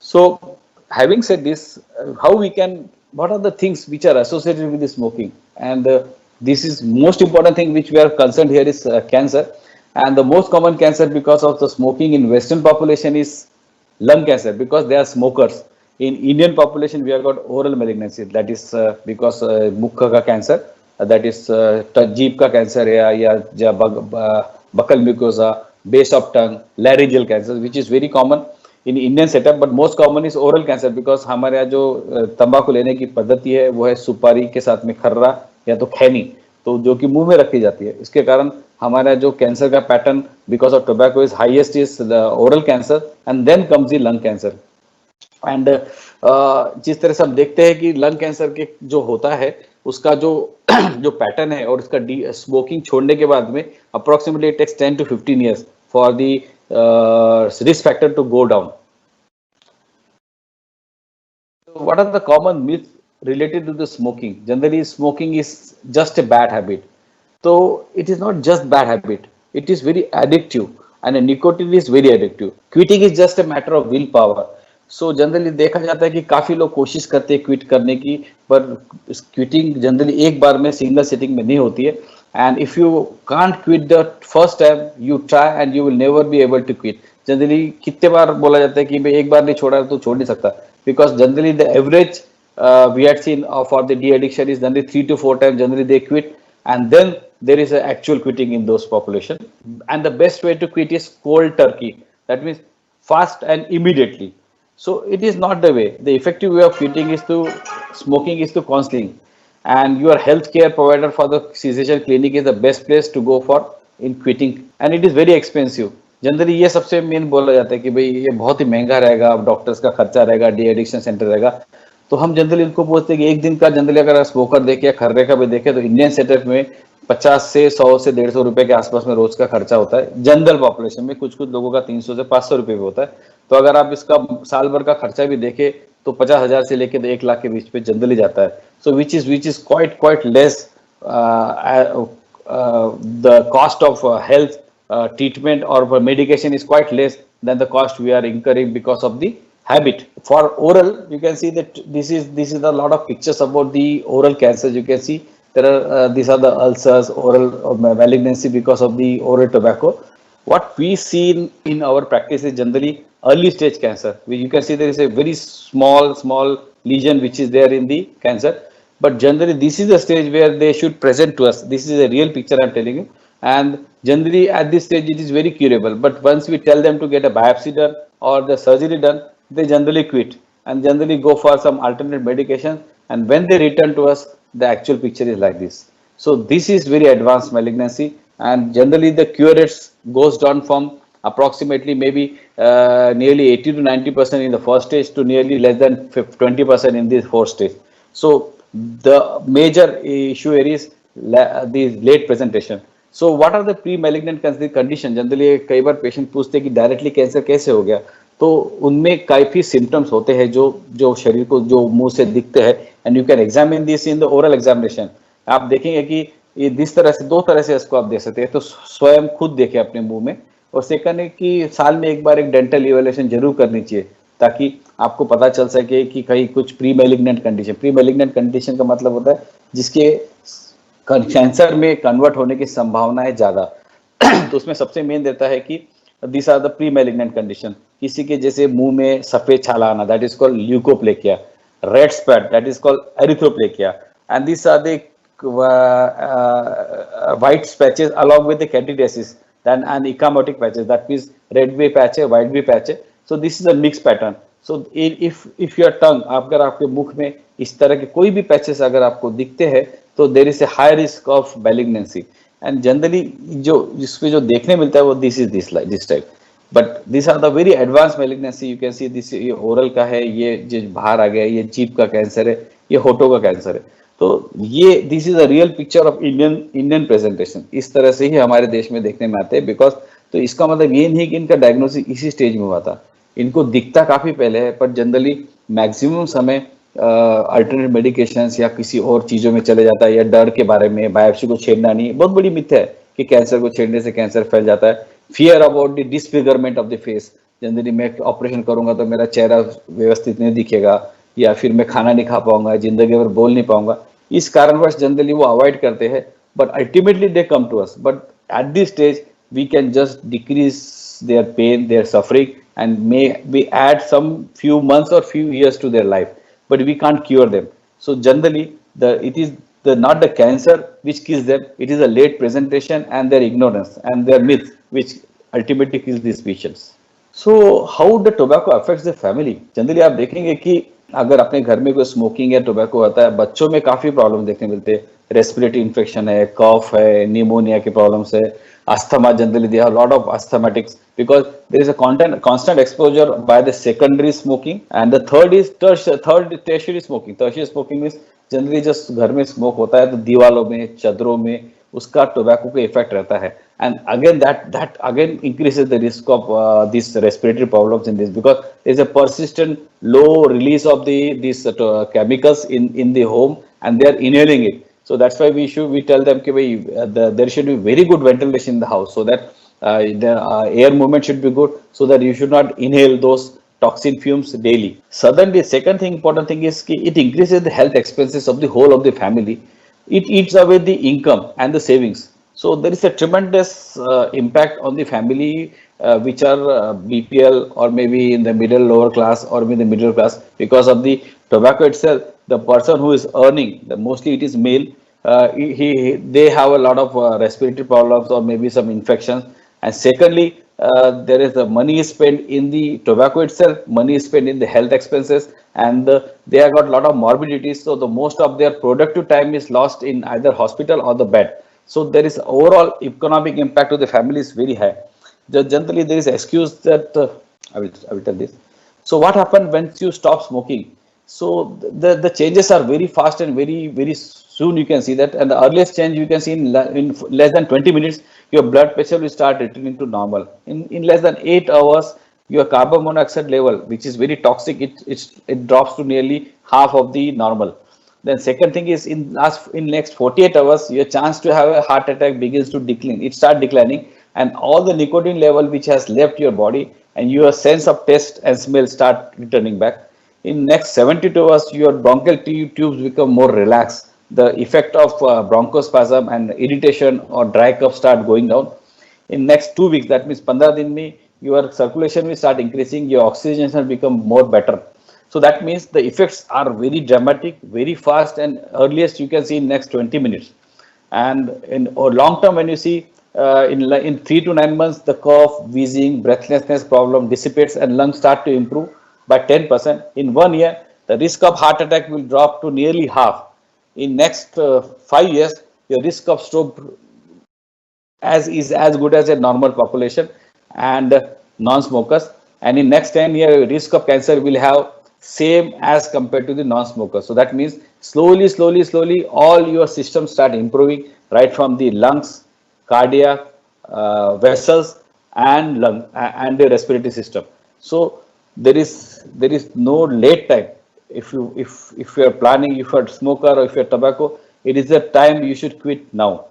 So, having said this, what are the things which are associated with the smoking? And this is most important thing which we are concerned here is cancer. And the most common cancer because of the smoking in Western population is lung cancer, because they are smokers. In Indian population, we have got oral malignancy, that is because mukha ka cancer, that is jeep ka cancer ya buccal mucosa, base of tongue, laryngeal cancer, which is very common in Indian setup, but most common is oral cancer because हमारे यहाँ जो तंबाकू लेने की पद्धति है वो है सुपारी के साथ में खर्रा या तो खैनी, तो जो कि मुंह में रखी जाती है। इसके कारण हमारा जो कैंसर का pattern because of tobacco is highest is the oral cancer and then comes the lung cancer. And जिस तरह से हम देखते हैं कि लंग कैंसर के जो होता है उसका जो जो पैटर्न है और इसका स्मोकिंग छोड़ने के बाद में approximately it takes 10 to 15 years for the risk factor to go down. So what are the common myths related to the smoking? Generally, smoking is just a bad habit. So it is not just bad habit. It is very addictive, and nicotine is very addictive. Quitting is just a matter of willpower. So generally देखा जाता है कि काफी लोग कोशिश करते हैं quit करने की, पर क्विटिंग जनरली एक बार में सिंगल सिटिंग में नहीं होती है। And if you can't quit the first time you try and you will never be able to quit. Generally कितने बार बोला जाता है कि भाई एक बार नहीं छोड़ा तो छोड़ नहीं सकता, because generally the average we had seen for the de-addiction is generally 3 to 4 times generally they quit, and then there is a actual quitting in those population. And the best way to quit is cold turkey, that means fast and immediately. So it is not the way. The effective way of quitting is to smoking is to counseling, and your healthcare provider for the cessation clinic is the best place to go for in quitting, and it is very expensive. Generally ये सबसे main बोला जाता है कि भाई ये बहुत ही महंगा रहेगा, डॉक्टर्स का खर्चा रहेगा, डी एडिक्शन सेंटर रहेगा। तो हम जनरली इनको बोलते हैं कि एक दिन का जनरली अगर स्मोकर देखे या खर्रे का भी देखे तो इंडियन सेटअप में 50 से 100 से 150 रुपए के आसपास में रोज का खर्चा होता है। जनरल पॉपुलेशन में कुछ लोगों का 300 से 500 रुपए भी होता है। तो अगर आप इसका साल भर का खर्चा भी देखे तो 50,000 से लेके 1 लाख के बीच पे जनरली जाता है। So which is quite less the cost of health treatment or medication is quite less than the cost we are incurring because of the habit. For oral, you can see that this is a lot of pictures about the oral cancers. You can see there are these are the ulcers, oral malignancy because of the oral tobacco. What we see in our practice is generally early stage cancer. You can see there is a very small lesion which is there in the cancer, but generally this is the stage where they should present to us. This is a real picture I'm telling you. And generally at this stage it is very curable, but once we tell them to get a biopsy done or the surgery done, they generally quit and generally go for some alternate medication, and when they return to us the actual picture is like this. So this is very advanced malignancy, and generally the cure rates goes down from approximately maybe nearly 80 to 90% in the first stage to nearly less than 20% in the fourth stage. So the major issue here is the late presentation. So what are the pre-malignant condition? Generally कई बार patient पूछते हैं कि directly cancer कैसे हो गया, तो उनमें काफी सिम्टम्स होते हैं जो शरीर को जो मुंह से दिखते हैं, and you can examine this in the oral examination. आप देखेंगे कि ये इस तरह से 2 तरह से इसको आप देख सकते हैं, तो स्वयं खुद देखें अपने मुंह में, और सेकंड है कि साल में एक बार एक डेंटल इवैल्यूएशन जरूर करनी चाहिए ताकि आपको पता चल सके कि कहीं कुछ प्री मैलिग्नेंट कंडीशन का मतलब होता है जिसके कैंसर में कन्वर्ट होने की संभावना है ज्यादा। तो उसमें सबसे मेन देता है कि this are the pre malignant condition. किसी के जैसे मुंह में सफेद छाला आना, that is called leukoplakia, red spot, that is called erythroplakia, and this are the white patches along with the candidiasis, then an ecchymotic patches, that means red भी patch है, white भी patch है. So this is a mixed pattern. So if your tongue, अगर आपके मुख में इस तरह के कोई भी पैचेस अगर आपको दिखते हैं तो there is a high risk of malignancy and generally जो जिसपे जो देखने मिलता है वो this type, but this are the very advance malignancy. You can see this, ये ओरल का है, ये जो बाहर आ गया, ये जीभ का कैंसर है, ये होठों का कैंसर है। तो ये this is a real picture of Indian presentation. इस तरह से ही हमारे देश में देखने में आते हैं बिकॉज, तो इसका मतलब ये नहीं कि इनका डायग्नोसिस इसी स्टेज में हुआ था, इनको दिखता काफी पहले है, पर जनरली मैक्सिमम समय अल्टरनेट मेडिकेशंस या किसी और चीजों में चले जाता है, या डर के बारे में बायोप्सी को छेड़ना नहीं, बहुत बड़ी मिथ है कि कैंसर को छेड़ने से कैंसर फैल जाता है। Fear about the disfigurement of the face, generally मैं ऑपरेशन करूंगा तो मेरा चेहरा व्यवस्थित नहीं दिखेगा, या फिर मैं खाना नहीं खा पाऊंगा, जिंदगी भर बोल नहीं पाऊंगा, इस कारणवश जनरली वो अवॉइड करते हैं। But ultimately they come to us, but at this stage we can just decrease their pain, their suffering, and may we add some few months or few years to their life, but we can't cure them. So generally, it is not the cancer which kills them; it is a late presentation and their ignorance and their myth which ultimately kills these patients. So how the tobacco affects the family? Generally, आप देखेंगे कि अगर अपने घर में कोई smoking या tobacco होता है, बच्चों में काफी प्रॉब्लम देखने मिलते हैं। रेस्पिरेटरी इन्फेक्शन है, कफ है, निमोनिया की प्रॉब्लम्स है, asthma, generally they have a lot of asthmatics because there is a constant exposure by the secondary smoking, and the third is tertiary smoking. Tertiary smoking is generally just घर में smoke होता है तो दीवारों में, चदरों में उसका टोबैको का इफेक्ट रहता है, and again that again increases the risk of these respiratory problems in this, because there is a persistent low release of these chemicals in the home and they are inhaling it. So that's why we tell them that there should be very good ventilation in the house, so that the air movement should be good, so that you should not inhale those toxin fumes daily. Suddenly, second thing, important thing is it increases the health expenses of the whole of the family. It eats away the income and the savings. So there is a tremendous impact on the family which are BPL or maybe in the middle lower class or in the middle class, because of the tobacco itself. The person who is earning, mostly it is male, they have a lot of respiratory problems or maybe some infections. And secondly, there is the money is spent in the tobacco itself, money is spent in the health expenses, and they have got a lot of morbidities. So the most of their productive time is lost in either hospital or the bed. So there is overall economic impact to the family is very high. Generally, there is excuse that I will tell this. So what happened once you stop smoking? So the changes are very fast and very soon you can see that, and the earliest change you can see in less than 20 minutes your blood pressure will start returning to normal. In less than 8 hours your carbon monoxide level, which is very toxic, it drops to nearly half of the normal. Then second thing is in next 48 hours your chance to have a heart attack begins to decline. It start declining, and all the nicotine level which has left your body and your sense of taste and smell start returning back. In next 72 hours, your bronchial tubes become more relaxed. The effect of bronchospasm and irritation or dry cough start going down. In next 2 weeks, that means 15 दिन में your circulation will start increasing, your oxygenation will become more better. So that means the effects are very dramatic, very fast, and earliest you can see in next 20 minutes. And in long term, when you see in 3 to 9 months, the cough, wheezing, breathlessness problem dissipates and lungs start to improve by 10%. In 1 year, the risk of heart attack will drop to nearly half. In next 5 years, your risk of stroke is as good as a normal population and non-smokers. And in next 10 years, your risk of cancer will have same as compared to the non-smokers. So that means slowly, all your systems start improving, right from the lungs, cardiac, vessels, and the respiratory system. So there is no late time. If you are planning, if you are a smoker or if you are tobacco, it is the time you should quit now.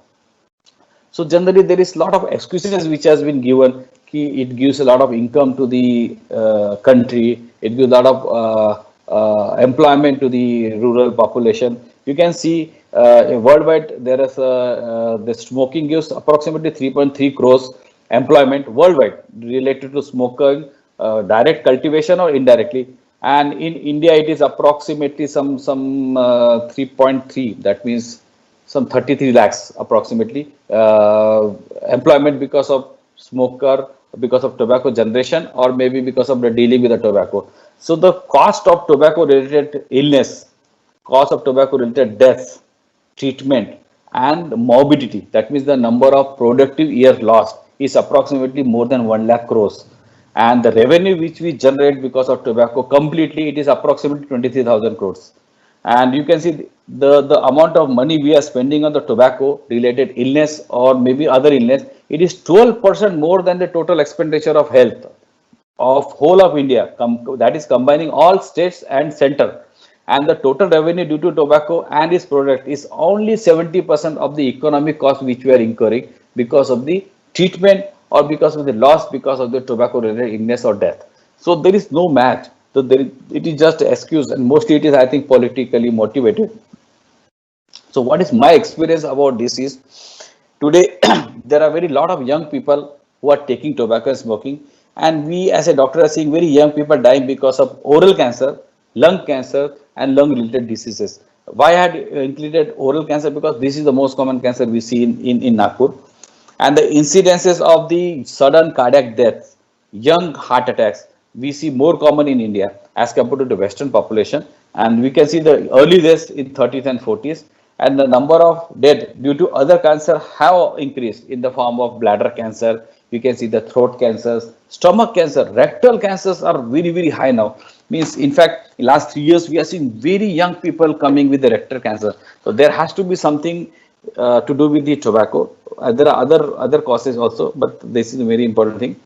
So generally there is a lot of excuses which has been given. It gives a lot of income to the country. It gives a lot of employment to the rural population. You can see worldwide there is the smoking gives approximately 3.3 crores employment worldwide related to smoking, direct cultivation or indirectly. And in India it is approximately some 3.3. That means some 33 lakhs approximately employment because of smoker, because of tobacco generation, or maybe because of the dealing with the tobacco. So the cost of tobacco related illness, cost of tobacco related deaths treatment, and morbidity, that means the number of productive years lost, is approximately more than 1 lakh crores. And the revenue which we generate because of tobacco completely, it is approximately 23,000 crores. And you can see the amount of money we are spending on the tobacco related illness or maybe other illness, it is 12% more than the total expenditure of health of whole of India, that is combining all states and center. And the total revenue due to tobacco and its product is only 70% of the economic cost which we are incurring because of the treatment or because of the loss because of the tobacco related illness or death. So there is no match. So it is just an excuse, and mostly it is, I think, politically motivated. So what is my experience about this is, today there are very lot of young people who are taking tobacco and smoking, and we as a doctor are seeing very young people dying because of oral cancer, lung cancer, and lung related diseases. Why I had included oral cancer? Because this is the most common cancer we see in Nagpur. And the incidences of the sudden cardiac deaths, young heart attacks, we see more common in India as compared to the Western population. And we can see the early deaths in 30s and 40s. And the number of death due to other cancer have increased in the form of bladder cancer. You can see the throat cancers, stomach cancer, rectal cancers are very, very high now. Means, in fact, in last 3 years, we are seeing very young people coming with the rectal cancer. So there has to be something to do with the tobacco. There are other causes also, but this is a very important thing.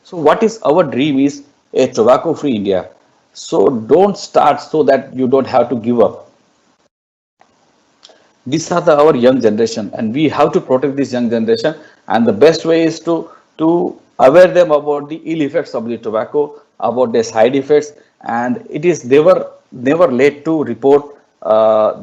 So what is our dream is a tobacco-free India. So don't start so that you don't have to give up. These are our young generation, and we have to protect this young generation. And the best way is to aware them about the ill effects of the tobacco, about their side effects, and it is never late to report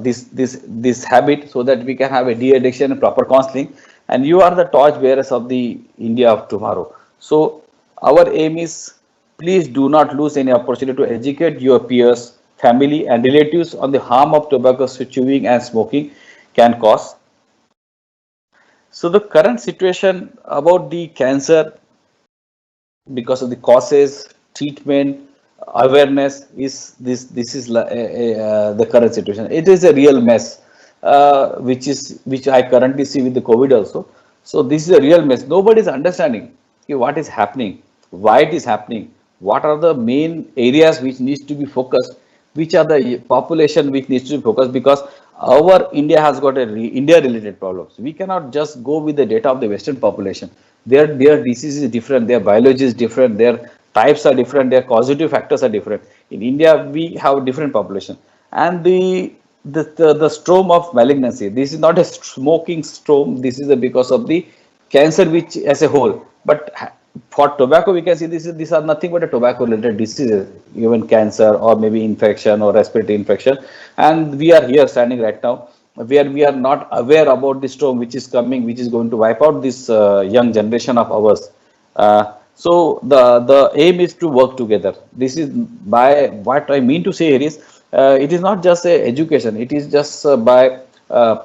this habit, so that we can have a de-addiction and proper counseling. And you are the torch bearers of the India of tomorrow. So our aim is, please do not lose any opportunity to educate your peers, family, and relatives on the harm of tobacco chewing and smoking can cause. So the current situation about the cancer, because of the causes, treatment, awareness, is this is the current situation. It is a real mess, which I currently see with the COVID also. So this is a real mess. Nobody is understanding what is happening, why it is happening, what are the main areas which needs to be focused, which are the population which needs to be focused, because our India has got India related problems. We cannot just go with the data of the Western population. Their disease is different, their biology is different, their types are different, their causative factors are different. In India, we have different population. And the storm of malignancy, this is not a smoking storm, this is because of the cancer which as a whole. But for tobacco, we can see these are nothing but a tobacco related diseases, even cancer or maybe infection or respiratory infection. And we are here standing right now where we are not aware about the storm which is coming, which is going to wipe out this young generation of ours. So the aim is to work together. This is, by what I mean to say here is, it is not just a education, it is just by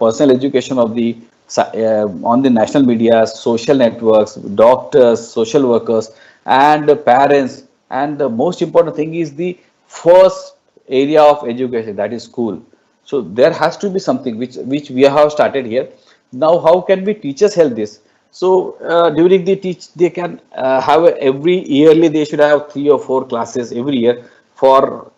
personal education of the on the national media, social networks, doctors, social workers, and parents. And the most important thing is the first area of education, that is school. So there has to be something which we have started here. Now, how can we teachers help this? So during the they can have every yearly, they should have 3 or 4 classes every year for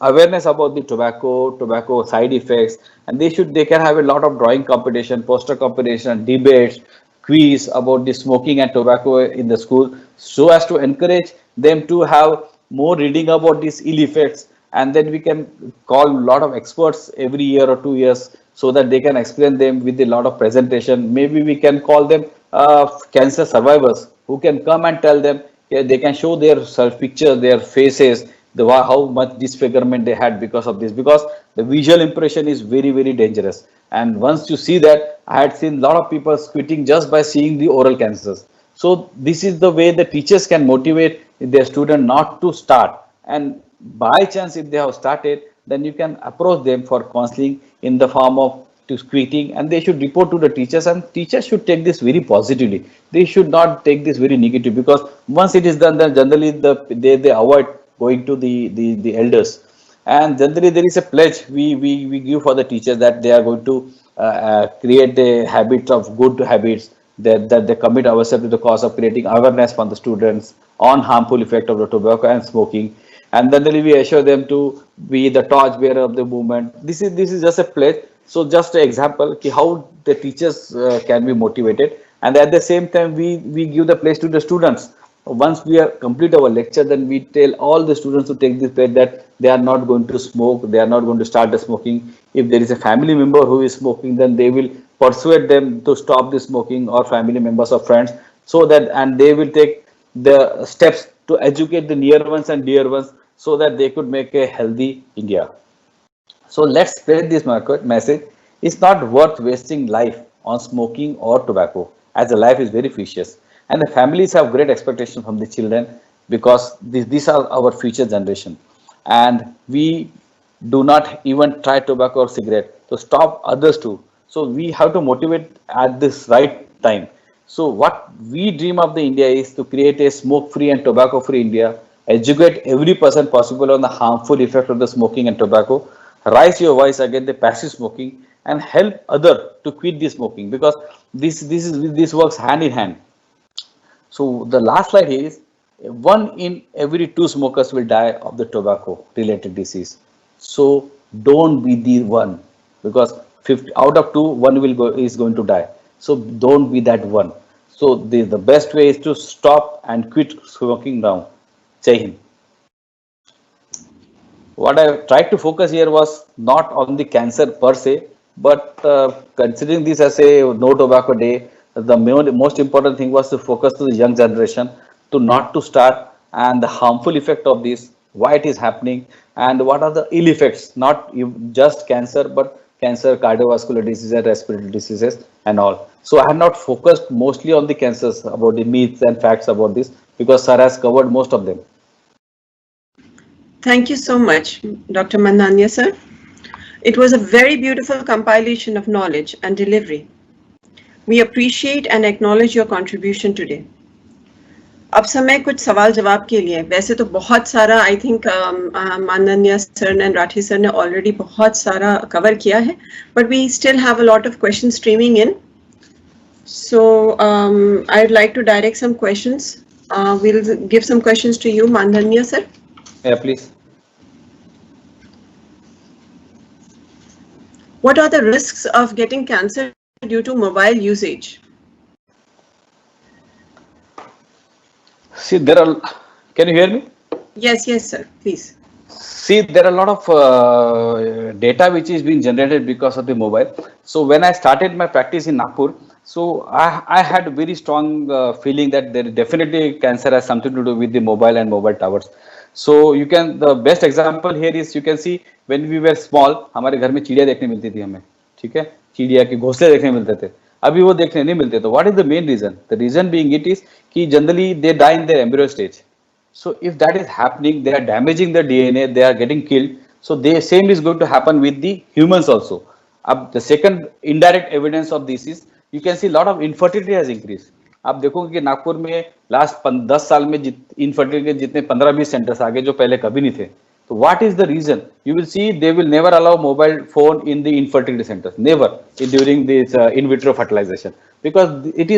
awareness about the tobacco side effects, and they can have a lot of drawing competition, poster competition, debates, quiz about the smoking and tobacco in the school, so as to encourage them to have more reading about these ill effects. And then we can call a lot of experts every year or 2 years, so that they can explain them with a lot of presentation. Maybe we can call them cancer survivors, who can come and tell them, they can show their self pictures, their faces, how much disfigurement they had because of this, because the visual impression is very, very dangerous. And once you see that, I had seen a lot of people quitting just by seeing the oral cancers. So this is the way the teachers can motivate their student not to start. And by chance, if they have started, then you can approach them for counseling in the form of quitting, and they should report to the teachers, and teachers should take this very positively. They should not take this very negative, because once it is done, then generally they avoid going to the elders. And generally there is a pledge we give for the teachers that they are going to create a habit of good habits, that they commit ourselves to the cause of creating awareness for the students on harmful effect of the tobacco and smoking. And then we assure them to be the torch bearer of the movement. This is just a pledge. So just an example ki how the teachers can be motivated, and at the same time we give the pledge to the students. Once we are complete our lecture, then we tell all the students to take this pledge that they are not going to smoke, they are not going to start the smoking. If there is a family member who is smoking, then they will persuade them to stop the smoking, or family members or friends, so that, and they will take the steps to educate the near ones and dear ones, so that they could make a healthy India. So let's spread this message. It's not worth wasting life on smoking or tobacco, as the life is very precious. And the families have great expectations from the children, because these are our future generation. And we do not even try tobacco or cigarette to stop others too. So we have to motivate at this right time. So what we dream of the India is to create a smoke-free and tobacco-free India, educate every person possible on the harmful effect of the smoking and tobacco, raise your voice against the passive smoking, and help other to quit the smoking, because this works hand in hand. So the last slide here is, one in every two smokers will die of the tobacco related disease. So don't be the one, because 50 out of two, one is going to die. So don't be that one. So the best way is to stop and quit smoking now. Jai Hind. What I tried to focus here was not on the cancer per se, but considering this as a no tobacco day, the most important thing was to focus to the young generation to not to start, and the harmful effect of this, why it is happening, and what are the ill effects, not just cancer, but cancer, cardiovascular diseases, respiratory diseases, and all. So I have not focused mostly on the cancers, about the myths and facts about this, because sir has covered most of them. Thank you so much, Dr. Mandania sir. It was a very beautiful compilation of knowledge and delivery. We appreciate and acknowledge your contribution today. अब समय कुछ सवाल जवाब के लिए, वैसे तो बहुत सारा आई थिंक माननीय सर एंड राठी सर ने ऑलरेडी बहुत सारा कवर किया है, but we still have a lot of question streaming in. So I would like to direct some questions. We'll give some questions to you, Mandanya sir. Yeah, please. What are the risks of getting cancer due to mobile usage? See, can you hear me? Yes, sir, please. See, there are a lot of data which is being generated because of the mobile. So when I started my practice in Nagpur, so I had a very strong feeling that there definitely cancer has something to do with the mobile and mobile towers. So the best example here is, you can see when we were small, हमारे घर में चिड़िया देखने मिलती थी हमें, ठीक है, चिड़िया के घोंसले देखने मिलते थे. अभी वो देखने नहीं मिलते. तो what is the main reason? The reason being it is कि generally they die in their embryo stage. So if that is happening, they are damaging the DNA, they are getting killed. So the same is going to happen with the humans also. The second indirect evidence of this is, you can see a lot of infertility has increased. आप देखोगे कि नागपुर में last 10 साल में infertility के जितने 15-20 centres आ गए जो पहले कभी नहीं थे. तो what is the reason? You will see they will never allow mobile phone in the infertility centres, never during this in vitro fertilisation, because it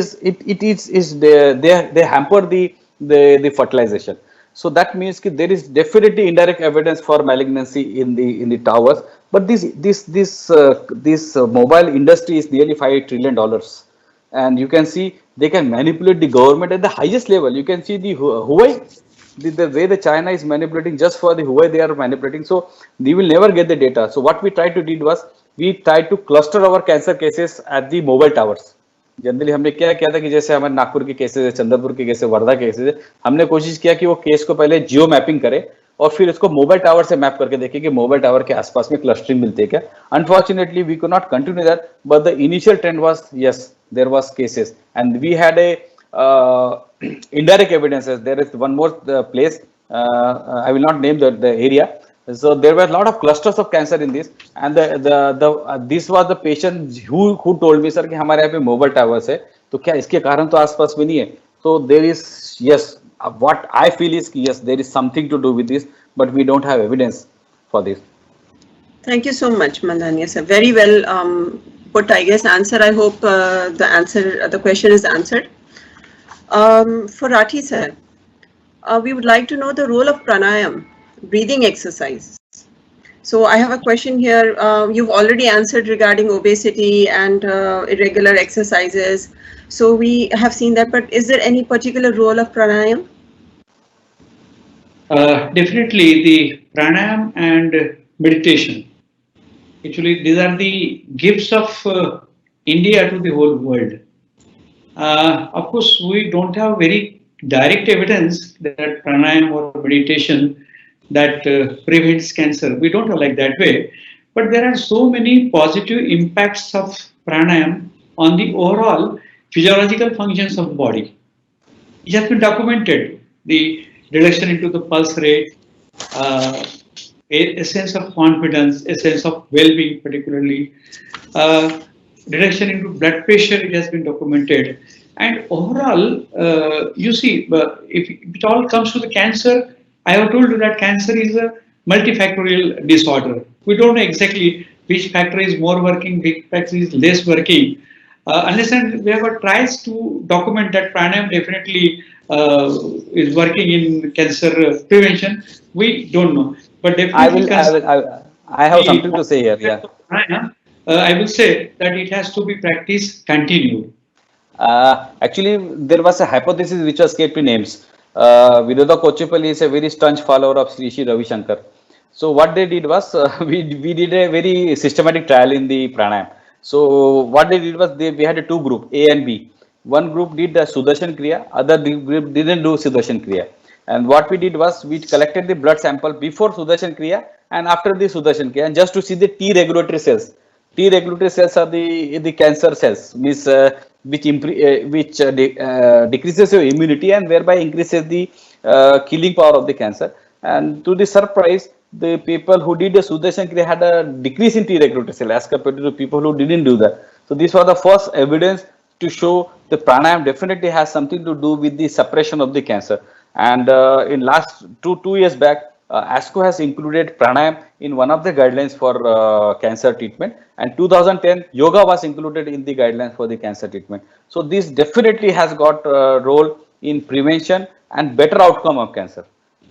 is they hamper the fertilization. So that means that there is definitely indirect evidence for malignancy in the towers. But this mobile industry is nearly $5 trillion, and you can see they can manipulate the government at the highest level. You can see the Huawei, the way the China is manipulating, just for the Huawei they are manipulating. So they will never get the data. So what we tried to do was, we tried to cluster our cancer cases at the mobile towers. Generally हमने क्या किया था कि जैसे हमारे नागपुर के cases है, चंद्रपुर के केसेस, वर्धा के केसेस है, हमने कोशिश किया कि वो केस को पहले जियो मैपिंग करे और फिर इसको मोबाइल टावर से मैप करके देखे कि मोबाइल टावर के आसपास में क्लस्टरिंग मिलती है क्या. Unfortunately we could not continue that, but the initial trend was, yes, there was cases and we had a indirect evidences. There is one more place, I will not name the area. So there were a lot of clusters of cancer in this, and this was the patient who told me, sir, कि हमारे यहाँ पे mobile towers है, तो क्या इसके कारण तो आसपास में नहीं है. So there is, yes, what I feel is, yes, there is something to do with this, but we don't have evidence for this. Thank you so much, Mandhanya sir. Very well put, I guess, answer. I hope the question is answered. For Rathi sir, we would like to know the role of pranayam, breathing exercise. So I have a question here. You've already answered regarding obesity and irregular exercises. So we have seen that, but is there any particular role of pranayam? Definitely the pranayam and meditation. Actually, these are the gifts of India to the whole world. Of course, we don't have very direct evidence that pranayam or meditation that prevents cancer. We don't have like that way. But there are so many positive impacts of pranayam on the overall physiological functions of body. It has been documented. The reduction into the pulse rate, a sense of confidence, a sense of well-being particularly, reduction into blood pressure, it has been documented. And overall, you see, if it all comes to the cancer, I have told you that cancer is a multifactorial disorder. We don't know exactly which factor is more working, which factor is less working. Unless and whoever tries to document that pranayam definitely is working in cancer prevention, we don't know. But definitely, I have something to say here. Yeah. I will say that it has to be practiced continued. Actually, there was a hypothesis which was kept in names. Viroda Kochupalli is a very staunch follower of Sri Sri Ravi Shankar. So what they did was we did a very systematic trial in the pranayam. So what they did was we had a two group, A and B. One group did the Sudarshan Kriya, other group didn't do Sudarshan Kriya. And what we did was we collected the blood sample before Sudarshan Kriya and after the Sudarshan Kriya, and just to see the T regulatory cells. T regulatory cells are the cancer cells, means which decreases your immunity and whereby increases the killing power of the cancer. And to the surprise, the people who did the Sudarshan Kriya had a decrease in T regulatory cell as compared to the people who didn't do that. So this was the first evidence to show the pranayam definitely has something to do with the suppression of the cancer. And in last two years back, ASCO has included pranayam in one of the guidelines for cancer treatment, and 2010 yoga was included in the guidelines for the cancer treatment. So this definitely has got a role in prevention and better outcome of cancer.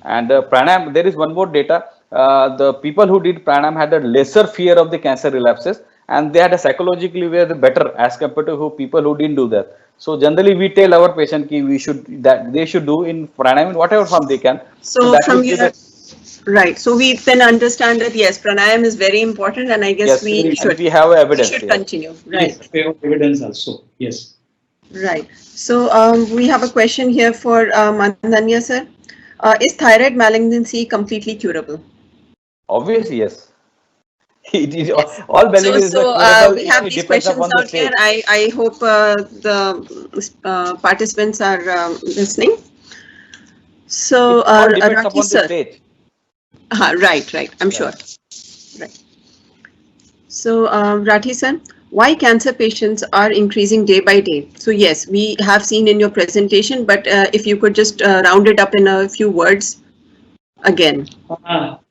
And pranayam, there is one more data. The people who did pranayam had a lesser fear of the cancer relapses, and they had a psychologically were better as compared to people who didn't do that. So generally, we tell our patient that they should do in pranayam in whatever form they can. So from your right, so we then understand that yes, pranayam is very important, and I guess we have evidence. We should continue. Right, yes, we have evidence also. Yes. Right. So we have a question here for Mandhanya sir. Is thyroid malignancy completely curable? Obviously, yes. All malignancies so we have these questions out here. I hope the participants are listening. So Rathi sir. Right. I'm sure. Right. So Rathi sir, why cancer patients are increasing day by day? So yes, we have seen in your presentation, but if you could just round it up in a few words again.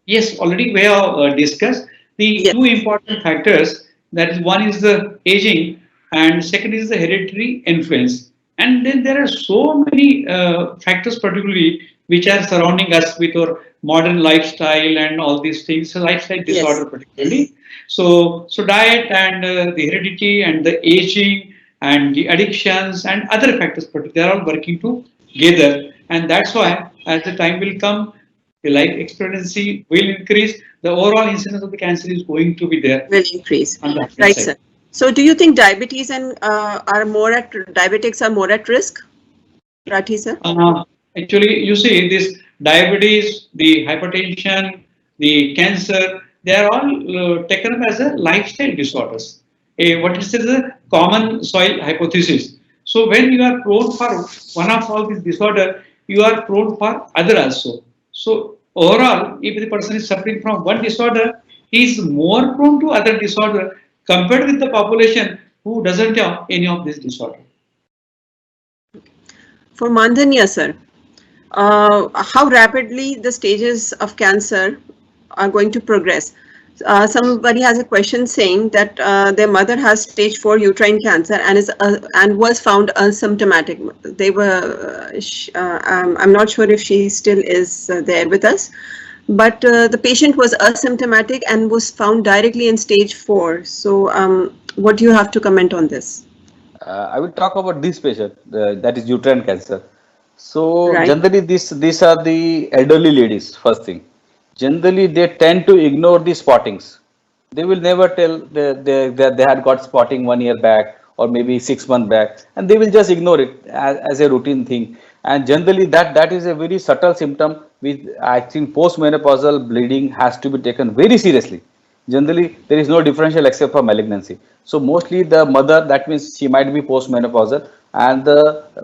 Yes, already we have discussed the two important factors. That is, one is the aging, and second is the hereditary influence. And then there are so many factors, particularly which are surrounding us with our modern lifestyle and all these things. So lifestyle disorder, particularly. So diet and the heredity and the aging and the addictions and other factors, but they are all working together. And that's why, as the time will come, the life expectancy will increase. The overall incidence of the cancer is going to be there. Will increase. Right, sir. So, do you think diabetes and diabetics are more at risk, Rathi sir? Actually, you see, this diabetes, the hypertension, the cancer, they are all taken up as a lifestyle disorders. What is the common soil hypothesis? So, when you are prone for one of all these disorder, you are prone for other also. So overall, if the person is suffering from one disorder, he is more prone to other disorder compared with the population who doesn't have any of this disorder. For Mandhanya sir, how rapidly the stages of cancer are going to progress. Somebody has a question saying that their mother has stage 4 uterine cancer and was found asymptomatic. They were, I'm not sure if she still is there with us, but the patient was asymptomatic and was found directly in stage 4. So what do you have to comment on this? I will talk about this patient, that is uterine cancer. So Right. generally these are the elderly ladies, first thing. Generally they tend to ignore the spottings. They will never tell they had got spotting 1 year back or maybe 6 months back, and they will just ignore it as a routine thing. And generally that is a very subtle symptom which I think postmenopausal bleeding has to be taken very seriously. Generally, there is no differential except for malignancy. So mostly the mother, that means she might be postmenopausal, and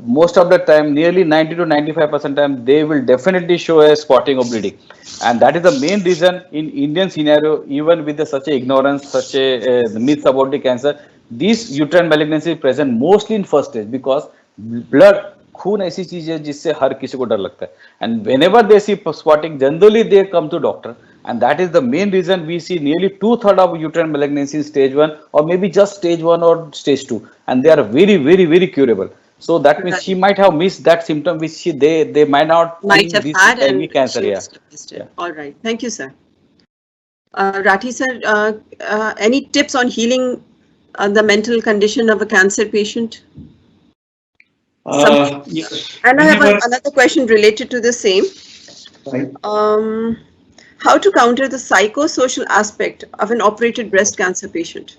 most of the time, nearly 90 to 95% time, they will definitely show a spotting or bleeding, and that is the main reason in Indian scenario, even with such a ignorance, such a myths about the cancer, these uterine malignancy is present mostly in first stage because blood खून ऐसी चीज है जिससे हर किसी को डर लगता है, and whenever they see spotting generally they come to doctor, and that is the main reason we see nearly 2/3 of uterine malignancy in stage 1 or maybe just stage 1 or stage 2, and they are very curable. So that means she might have missed that symptom which they might not Might have this had HIV and cancer. she Yeah. must have missed it. All right. Thank you, sir. Rathi sir, any tips on healing the mental condition of a cancer patient? Yes. And I have Whenever- another question related to the same. Right. How to counter the psychosocial aspect of an operated breast cancer patient?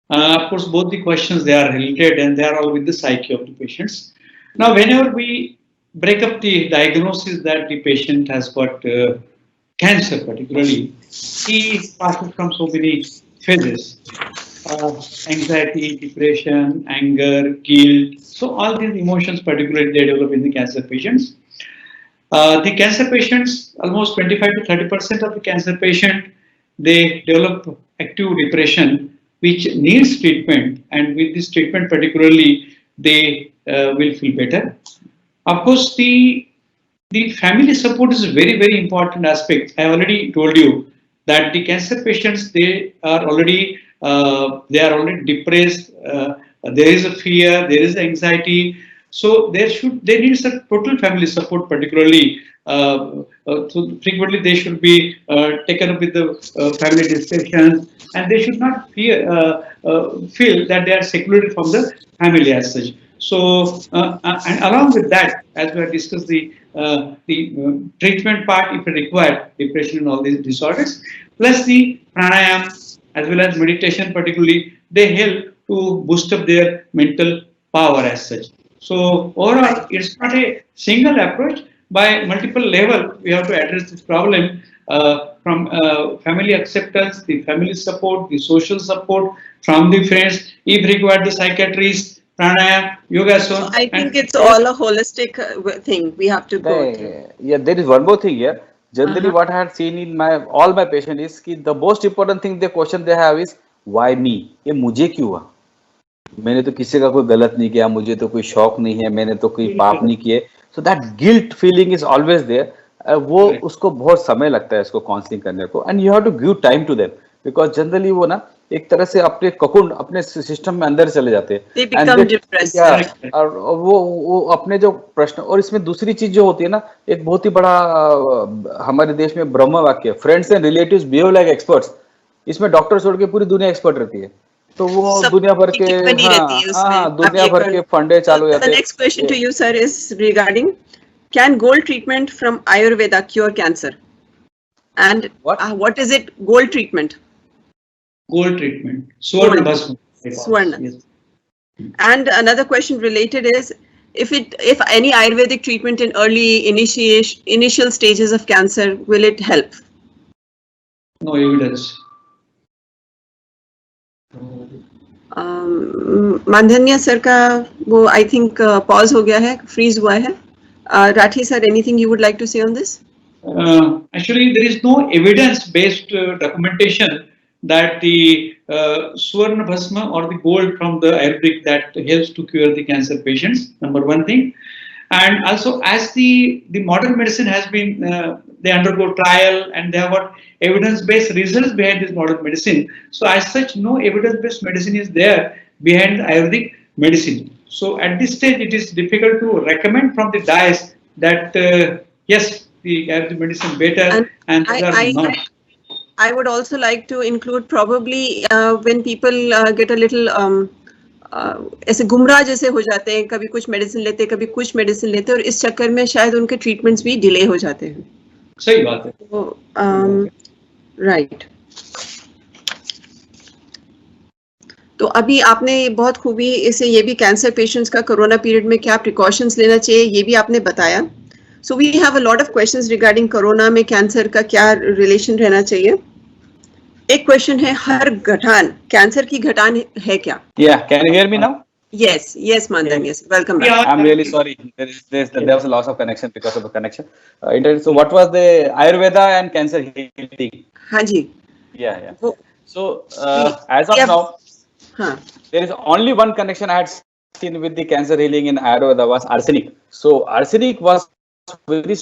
Of course, both the questions, they are related and they are all with the psyche of the patients. Now, whenever we break up the diagnosis that the patient has got cancer, particularly, he passes from so many phases: anxiety, depression, anger, guilt. So all these emotions, particularly, they develop in the cancer patients. The cancer patients, almost 25 to 30% of the cancer patient, they develop active depression, which needs treatment, and with this treatment, particularly, they will feel better. Of course, the family support is a very important aspect. I already told you that the cancer patients, they are already depressed. There is a fear, there is anxiety. So there needs a total family support, particularly. So frequently they should be taken up with the family discussions, and they should not feel that they are secluded from the family as such. So and along with that, as we have discussed the treatment part, if required, depression and all these disorders, plus the pranayam as well as meditation, particularly, they help to boost up their mental power as such. So overall, it's not a single approach. By multiple level, we have to address this problem from family acceptance, the family support, the social support from the friends, if required, the psychiatrist, pranayam, yoga. So I think it's all a holistic thing we have to go through. Yeah, there is one more thing here. Generally, what I had seen in all my patients is कि the most important thing the question they have is why me? ये मुझे क्यों हुआ? मैंने तो किसी का कोई गलत नहीं किया, मुझे तो कोई शौक नहीं है, मैंने तो कोई पाप नहीं किए. So that guilt feeling is always there. वो उसको बहुत समय लगता है इसको काउंसलिंग करने को, and you have to give time to them because generally वो ना एक तरह से अपने ककुन अपने सिस्टम में अंदर चले जाते हैं. They become depressed. और वो अपने जो प्रश्न, और इसमें दूसरी चीज जो होती है ना, एक बहुत ही बड़ा हमारे देश में ब्रह्म वाक्य, friends and relatives behave like experts. इसमें डॉक्टर छोड़ के पूरी दुनिया एक्सपर्ट रहती है, तो वो दुनिया भर के दुनिया भर के फंडे चालू जाते हैं. The next question to you, sir, is regarding can gold treatment from Ayurveda cure cancer? And what is it? Gold treatment. Gold treatment. Swarna Bhasma. Swarna. Yes. And another question related is if any Ayurvedic treatment in early initial stages of cancer, will it help? No evidence. मानधन्य sir का वो I think pause हो गया है, freeze हुआ है. Rathi sir, anything you would like to say on this? Actually, there is no evidence-based documentation that the Swarna Bhasma or the gold from the Ayurvedic that helps to cure the cancer patients. Number one thing. And also, as the modern medicine has been, they undergo trial and they have got evidence-based results behind this modern medicine. So, as such, no evidence-based medicine is there behind Ayurvedic medicine. So, at this stage, it is difficult to recommend from the dais that yes, the Ayurvedic medicine better, and they are not. I would also like to include probably when people get a little ऐसे गुमराह जैसे हो जाते हैं, कभी कुछ medicine लेते हैं, कभी कुछ मेडिसिन लेते हैं, और इस चक्कर में शायद उनके ट्रीटमेंट्स भी डिले हो जाते हैं. सही बात है. तो राइट. तो अभी आपने बहुत खूबी इसे ये भी कैंसर पेशेंट्स का कोरोना पीरियड में क्या प्रिकॉशंस लेना चाहिए ये भी आपने बताया. So we have a lot of questions regarding corona में कैंसर का क्या रिलेशन रहना चाहिए. एक क्वेश्चन है, हर गठान कैंसर की गठान है क्या? Yeah, can you hear me now? Yes, Mandan, yes. Welcome back. Yeah. I'm really sorry. There was a loss of connection because of the connection. So what was the Ayurveda and cancer healing? हाँ जी. Yeah. वो, So as of now, हाँ. there is only one connection I had seen with the cancer healing in Ayurveda was arsenic. So arsenic was very,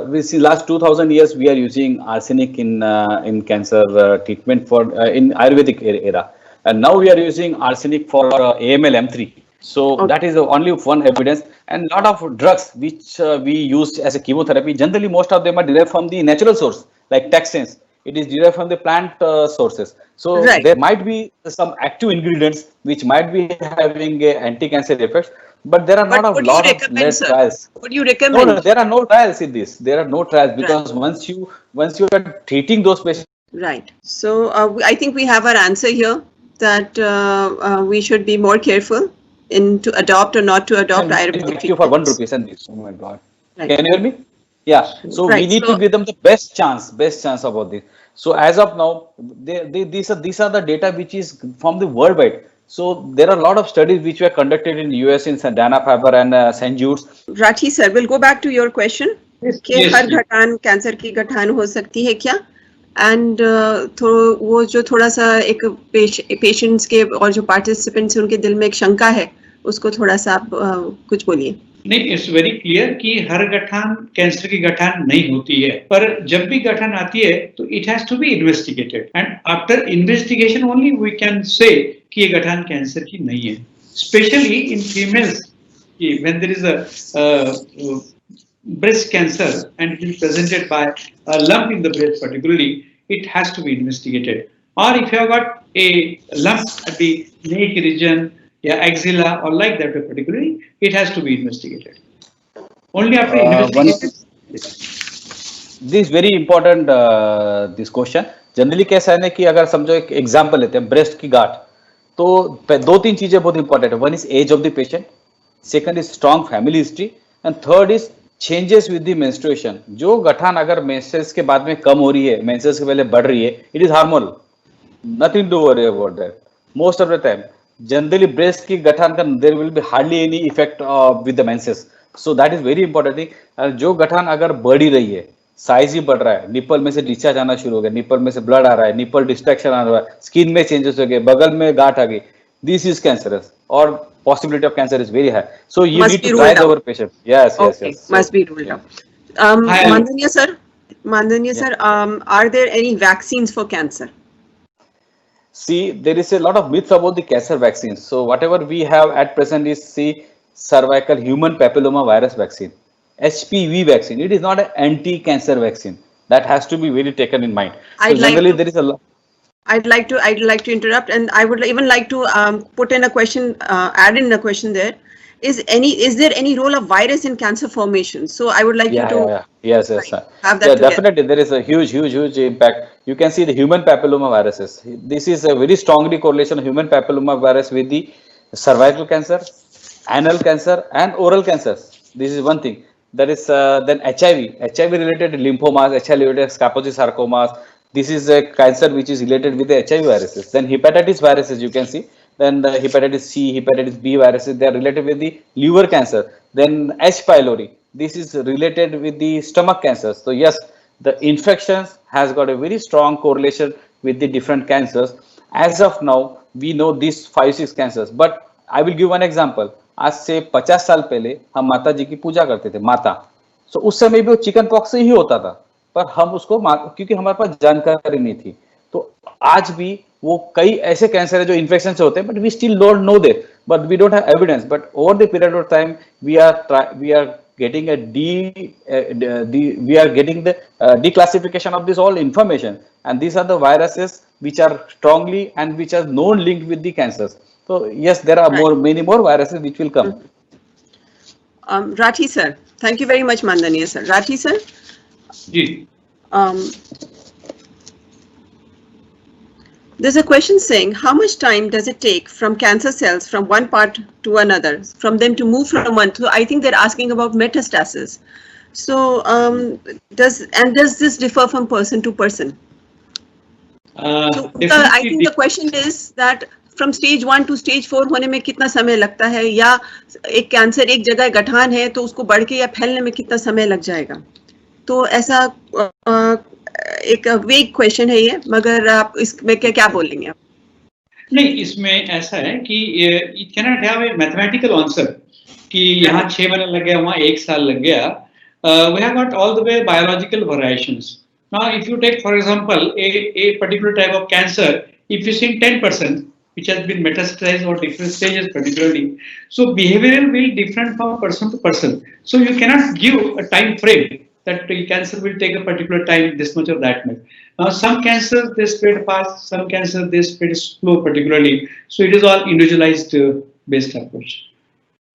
we see last 2000 years we are using arsenic in cancer treatment for in Ayurvedic era. And now we are using arsenic for AML M3. So that is the only one evidence. And lot of drugs which we use as a chemotherapy, generally most of them are derived from the natural source, like taxanes. It is derived from the plant sources. So there might be some active ingredients which might be having a anti-cancer effects, but there are not a lot of less trials. Would you recommend? No, there are no trials in this. There are no trials because once you are treating those patients. Right. So I think we have our answer here, that we should be more careful in to adopt or not to adopt Ayurvedic. Thank you for 1 rupee and this. Oh my God. Right. Can you hear me? Yeah. So we need to give them the best chance about this. So as of now, these are the data which is from the worldwide. So there are a lot of studies which were conducted in US in Dana-Farber and St. Jude's. Rathi sir, we'll go back to your question. कि हर गठान cancer की गठान हो सकती है क्या? And वो जो थोड़ा सा एक पेशेंट्स के और जो पार्टिसिपेंट्स उनके दिल में एक शंका है, उसको थोड़ा सा आप कुछ बोलिए. नहीं, इट्स वेरी क्लियर कि हर गठान कैंसर की गठान नहीं होती है, पर जब भी गठान आती है तो it has to be investigated and after investigation only we can say कि ये गठान कैंसर की नहीं है. Specially in females, when there is a breast cancer and it is presented by a lump in the breast particularly, it has to be investigated. Or if you have got a lump at the neck region, axilla or like that particularly, it has to be investigated. Only after investigation. This is very important this question. Generally कैसा है ना कि अगर समझो एक example लेते हैं breast की गांठ, तो 2-3 चीजें बहुत इंपॉर्टेंट है. One is age of the patient, second is strong family history and third is changes with the menstruation. जो गठान अगर मेंसेस के बाद में कम हो रही है, मेंसेस के पहले बढ़ रही है, it is hormonal, nothing to worry about that. Most of the time generally breast की गठान का there will be hardly any effect with the menses. So that is very important thing. जो गठान अगर बढ़ ही रही है, साइज ही बढ़ रहा है, निपल में से डिस्चार्ज आना शुरू हो गया, निपल में से ब्लड आ रहा है, निपल डिस्ट्रैक्शन आ रहा है, स्किन में चेंजेस हो गए, बगल में गांठ आ गई, दिस इज कैंसरस और possibility of cancer is very high. So you need to try our patient. Yes. Must be ruled out. Mandanya sir, are there any vaccines for cancer? See, there is a lot of myths about the cancer vaccines. So whatever we have at present is cervical human papilloma virus vaccine, HPV vaccine. It is not an anti-cancer vaccine. That has to be very taken in mind. So generally there is a lot. I'd like to interrupt, and I would even like to put in a question, add in a question there. Is there any role of virus in cancer formation? So I would like you to yes have that. Definitely there is a huge impact. You can see the human papilloma viruses. This is a very strongly correlation of human papilloma virus with the cervical cancer, anal cancer, and oral cancers. This is one thing. That is then HIV related lymphomas, HIV related Kaposi sarcomas. This is a cancer which is related with the HIV viruses. Then hepatitis viruses, you can see. Then the hepatitis C, hepatitis B viruses, they are related with the liver cancer. Then H. pylori, this is related with the stomach cancers. So yes, the infections has got a very strong correlation with the different cancers. As of now, we know these 5-6 cancers. But I will give one example. आज से 50 साल पहले हम माता जी की पूजा करते थे, माता। सो उस समय भी वो चिकन पॉक्स से ही होता था, पर हम उसको क्योंकि हमारे पास जानकारी नहीं थी। तो आज भी वो कई ऐसे कैंसर है जो इन्फेक्शन से होते हैं, but we still don't know that, but we don't have evidence. But over the period of time we are getting a we are getting the declassification of this all information, and these are the viruses which are strongly and which are known linked with the cancers. So yes, there are many more viruses which will come. Rathi sir, thank you very much, Mandaniya sir. Rathi sir, there's a question saying, how much time does it take from cancer cells from one part to another, from them to move from one? So I think they're asking about metastasis. So does this differ from person to person? I think the question is that from stage 1 to stage 4 होने में कितना समय लगता है, या एक cancer एक जगह गठान है तो उसको बढ़ के या फैलने में कितना समय लग जाएगा? तो ऐसा एक वेग क्वेश्चन है ये, मगर आप इसमें क्या बोलेंगे आप? नहीं, इसमें ऐसा है कि it can not have a mathematical answer कि यहाँ 6 महीने लग गया, वहाँ 1 साल लग गया. We have got all the way biological variations. Now, if you take, for example, a particular type of cancer, if you see 10% which has been metastasized or different stages particularly, so behavioral will different from person to person. So you cannot give a time frame that cancer will take a particular time, this much or that much. Now, some cancers they spread fast, some cancers they spread slow particularly. So it is all individualized based approach.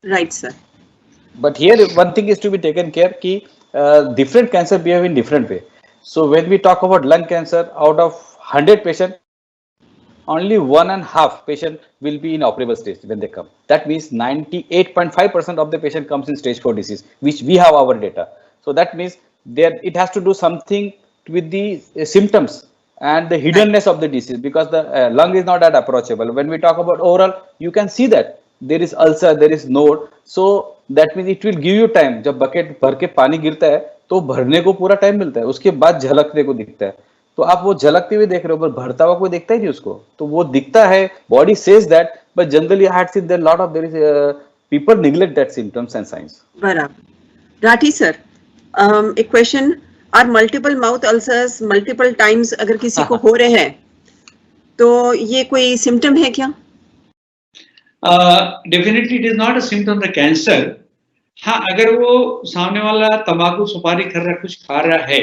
Right, sir. But here one thing is to be taken care ki different cancer behave in different way. So when we talk about lung cancer, out of 100 patients, only 1.5 patient will be in operable stage when they come. That means 98.5% of the patient comes in stage 4 disease, which we have our data. So that means there it has to do something with the symptoms and the hiddenness of the disease, because the lung is not that approachable. When we talk about oral, you can see that there is ulcer, there is node. So that means it will give you time. जब bucket भर के पानी गिरता है तो भरने को पूरा टाइम मिलता है, उसके बाद झलकने को दिखता है. तो आप वो झलकते हुए देख रहे हो, पर भरता हुआ कोई दिखता ही नहीं उसको. तो वो दिखता है, body says that, but generally I had seen there lot of there is people neglect that symptoms and science. बराबर. राठी सर, एक question, are multiple mouth ulcers multiple times अगर किसी को हो रहे हैं तो ये कोई सिम्टम है क्या? Definitely it is not a symptom of the cancer. हाँ, अगर वो सामने वाला तंबाकू सुपारी कर रहा, कुछ खा रहा है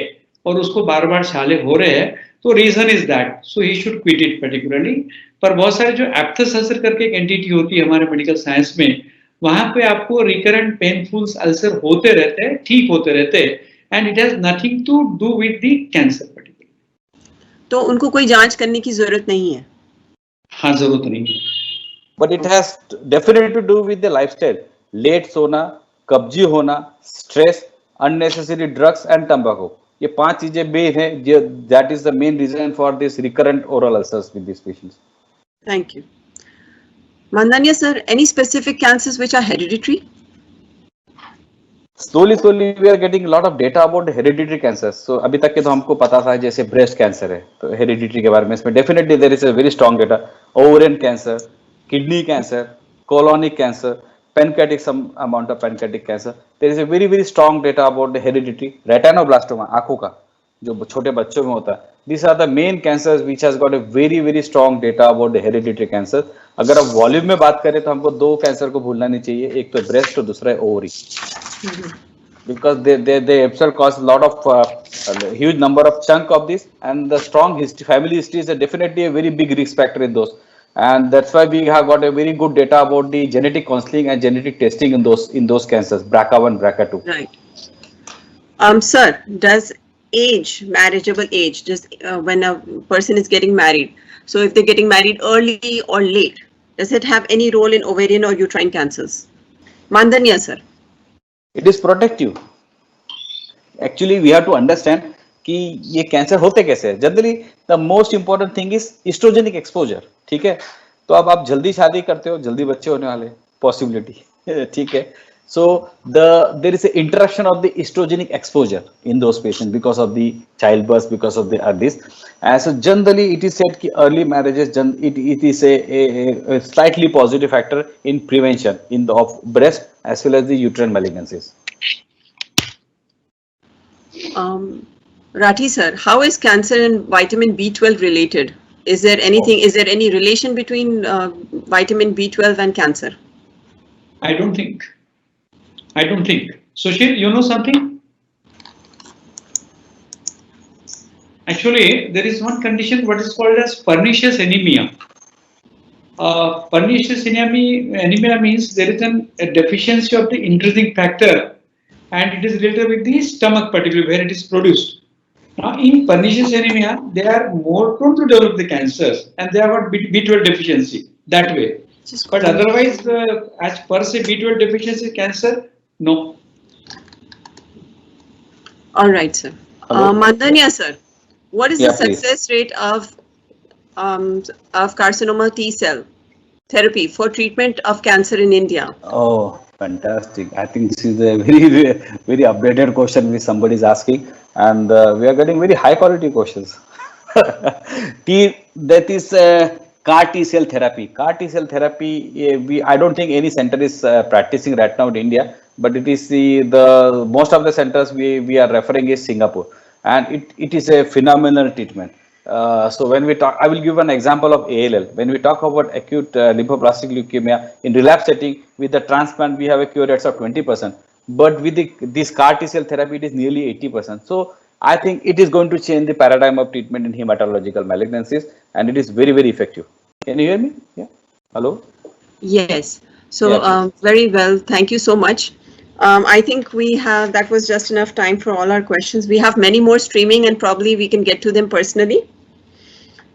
और उसको बार बार छाले हो रहे हैं, तो reason is that, so he should quit it particularly. पर बहुत सारे जो एप्थस अल्सर करके एक एंटिटी होती है हमारे मेडिकल साइंस में, वहां पे आपको रिकरेंट पेनफुल अल्सर होते रहते हैं, ठीक होते रहते हैं, and it has nothing to do with the cancer particular. तो उनको कोई जांच करने की जरूरत नहीं है? हाँ, जरूरत नहीं है. But it has definitely to do with the lifestyle. Late सोना, कब्जी होना, स्ट्रेस, अननेसेसरी ड्रग्स एंड तंबाकू, ये 5 चीजें मेन है. That is the main reason for this recurrent oral ulcers with this patients. Thank you. Mandaniya sir, any specific cancers which are hereditary? Slowly we are getting a lot of data about the hereditary cancers. So अभी तक के तो हमको पता था जैसे breast cancer है तो हेरिडिटरी के बारे में, इसमें definitely there is a very strong data. Ovarian cancer, kidney cancer, colonic cancer, pancreatic, some amount of pancreatic cancer. There is a very strong data about the hereditary. Retinoblastoma, आंखों का जो छोटे बच्चों में होता है. These are the main cancers which has got a very strong data about the hereditary cancer. अगर आप वॉल्यूम में बात करें तो हमको 2 कैंसर को भूलना नहीं चाहिए, एक तो ब्रेस्ट और दूसरा है ovary, because they themselves cause a lot of a huge number of chunk of this, and the strong family history is definitely a very big risk factor in those, and that's why we have got a very good data about the genetic counseling and genetic testing in those cancers, BRCA1, BRCA2. Right. Sir, does age, marriageable age, just when a person is getting married, so if they're getting married early or late, does it have any role in ovarian or uterine cancers? Mandaniya sir. It is protective. Actually, we have to understand कि ये cancer होते कैसे हैं. Generally the most important thing is oestrogenic exposure. ठीक है, तो अब आप जल्दी शादी करते हो, जल्दी बच्चे होने वाले पॉसिबिलिटी. ठीक है, So there is an interruption of the estrogenic exposure in those patients because of the childbirth, because of the this. So generally, it is said that early marriages, it is a slightly positive factor in prevention of breast as well as the uterine malignancies. Rathi sir, how is cancer and vitamin B12 related? Is there anything? Is there any relation between vitamin B12 and cancer? I don't think. Sushil, you know something? Actually, there is one condition what is called as pernicious anemia. Pernicious anemia means there is a deficiency of the intrinsic factor, and it is related with the stomach, particularly where it is produced. Now, in pernicious anemia, they are more prone to develop the cancers, and they have got B12 deficiency that way. But otherwise, as per se, B12 deficiency cancer, no. All right, sir. Mandanya sir, what is the success rate of carcinoma T cell therapy for treatment of cancer in India? Oh, fantastic. I think this is a very, very updated question which somebody is asking, and we are getting very high quality questions. That is CAR T cell therapy. CAR T cell therapy, I don't think any center is practicing right now in India, but it is the most of the centers we are referring is Singapore, and it is a phenomenal treatment. So when we talk, I will give an example of ALL. When we talk about acute lymphoblastic leukemia in relapse setting, with the transplant we have a cure rates of 20%, but with this CAR T cell therapy it is nearly 80%. So I think it is going to change the paradigm of treatment in hematological malignancies, and it is very, very effective. Can you hear me? Yeah. Hello? Yes. So very well. Thank you so much. I think that was just enough time for all our questions. We have many more streaming and probably we can get to them personally.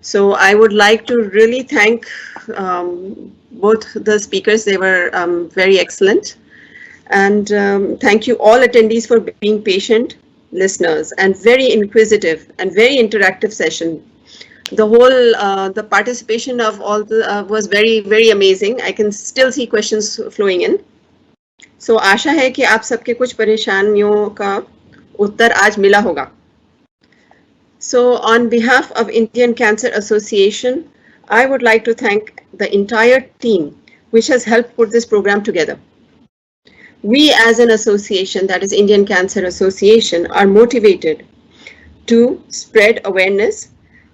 So I would like to really thank both the speakers. They were very excellent. And thank you all attendees for being patient listeners and very inquisitive and very interactive session. The whole, the participation of all was very, very amazing. I can still see questions flowing in. So आशा है कि आप सबके कुछ परेशानियों का उत्तर आज मिला होगा. So on behalf of Indian Cancer Association, I would like to thank the entire team which has helped put this program together. We as an association, that is Indian Cancer Association, are motivated to spread awareness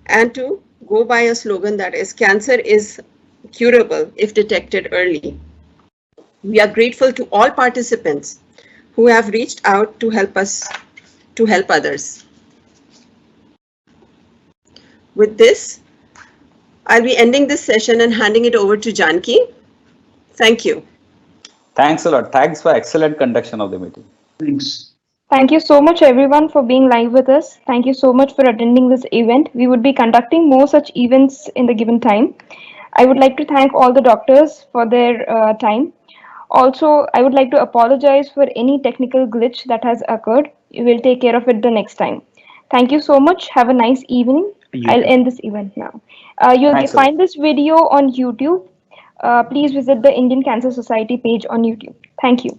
and to go by a slogan that is cancer is curable if detected early. We are grateful to all participants who have reached out to help us to help others. With this, I'll be ending this session and handing it over to Janki. Thank you. Thanks a lot. Thanks for excellent conduction of the meeting. Thanks. Thank you so much everyone for being live with us. Thank you so much for attending this event. We would be conducting more such events in the given time. I would like to thank all the doctors for their time. Also, I would like to apologize for any technical glitch that has occurred. We will take care of it the next time. Thank you so much. Have a nice evening. I'll end this event now. You'll find this video on YouTube. Please visit the Indian Cancer Society page on YouTube. Thank you.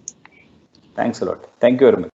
Thanks a lot. Thank you very much.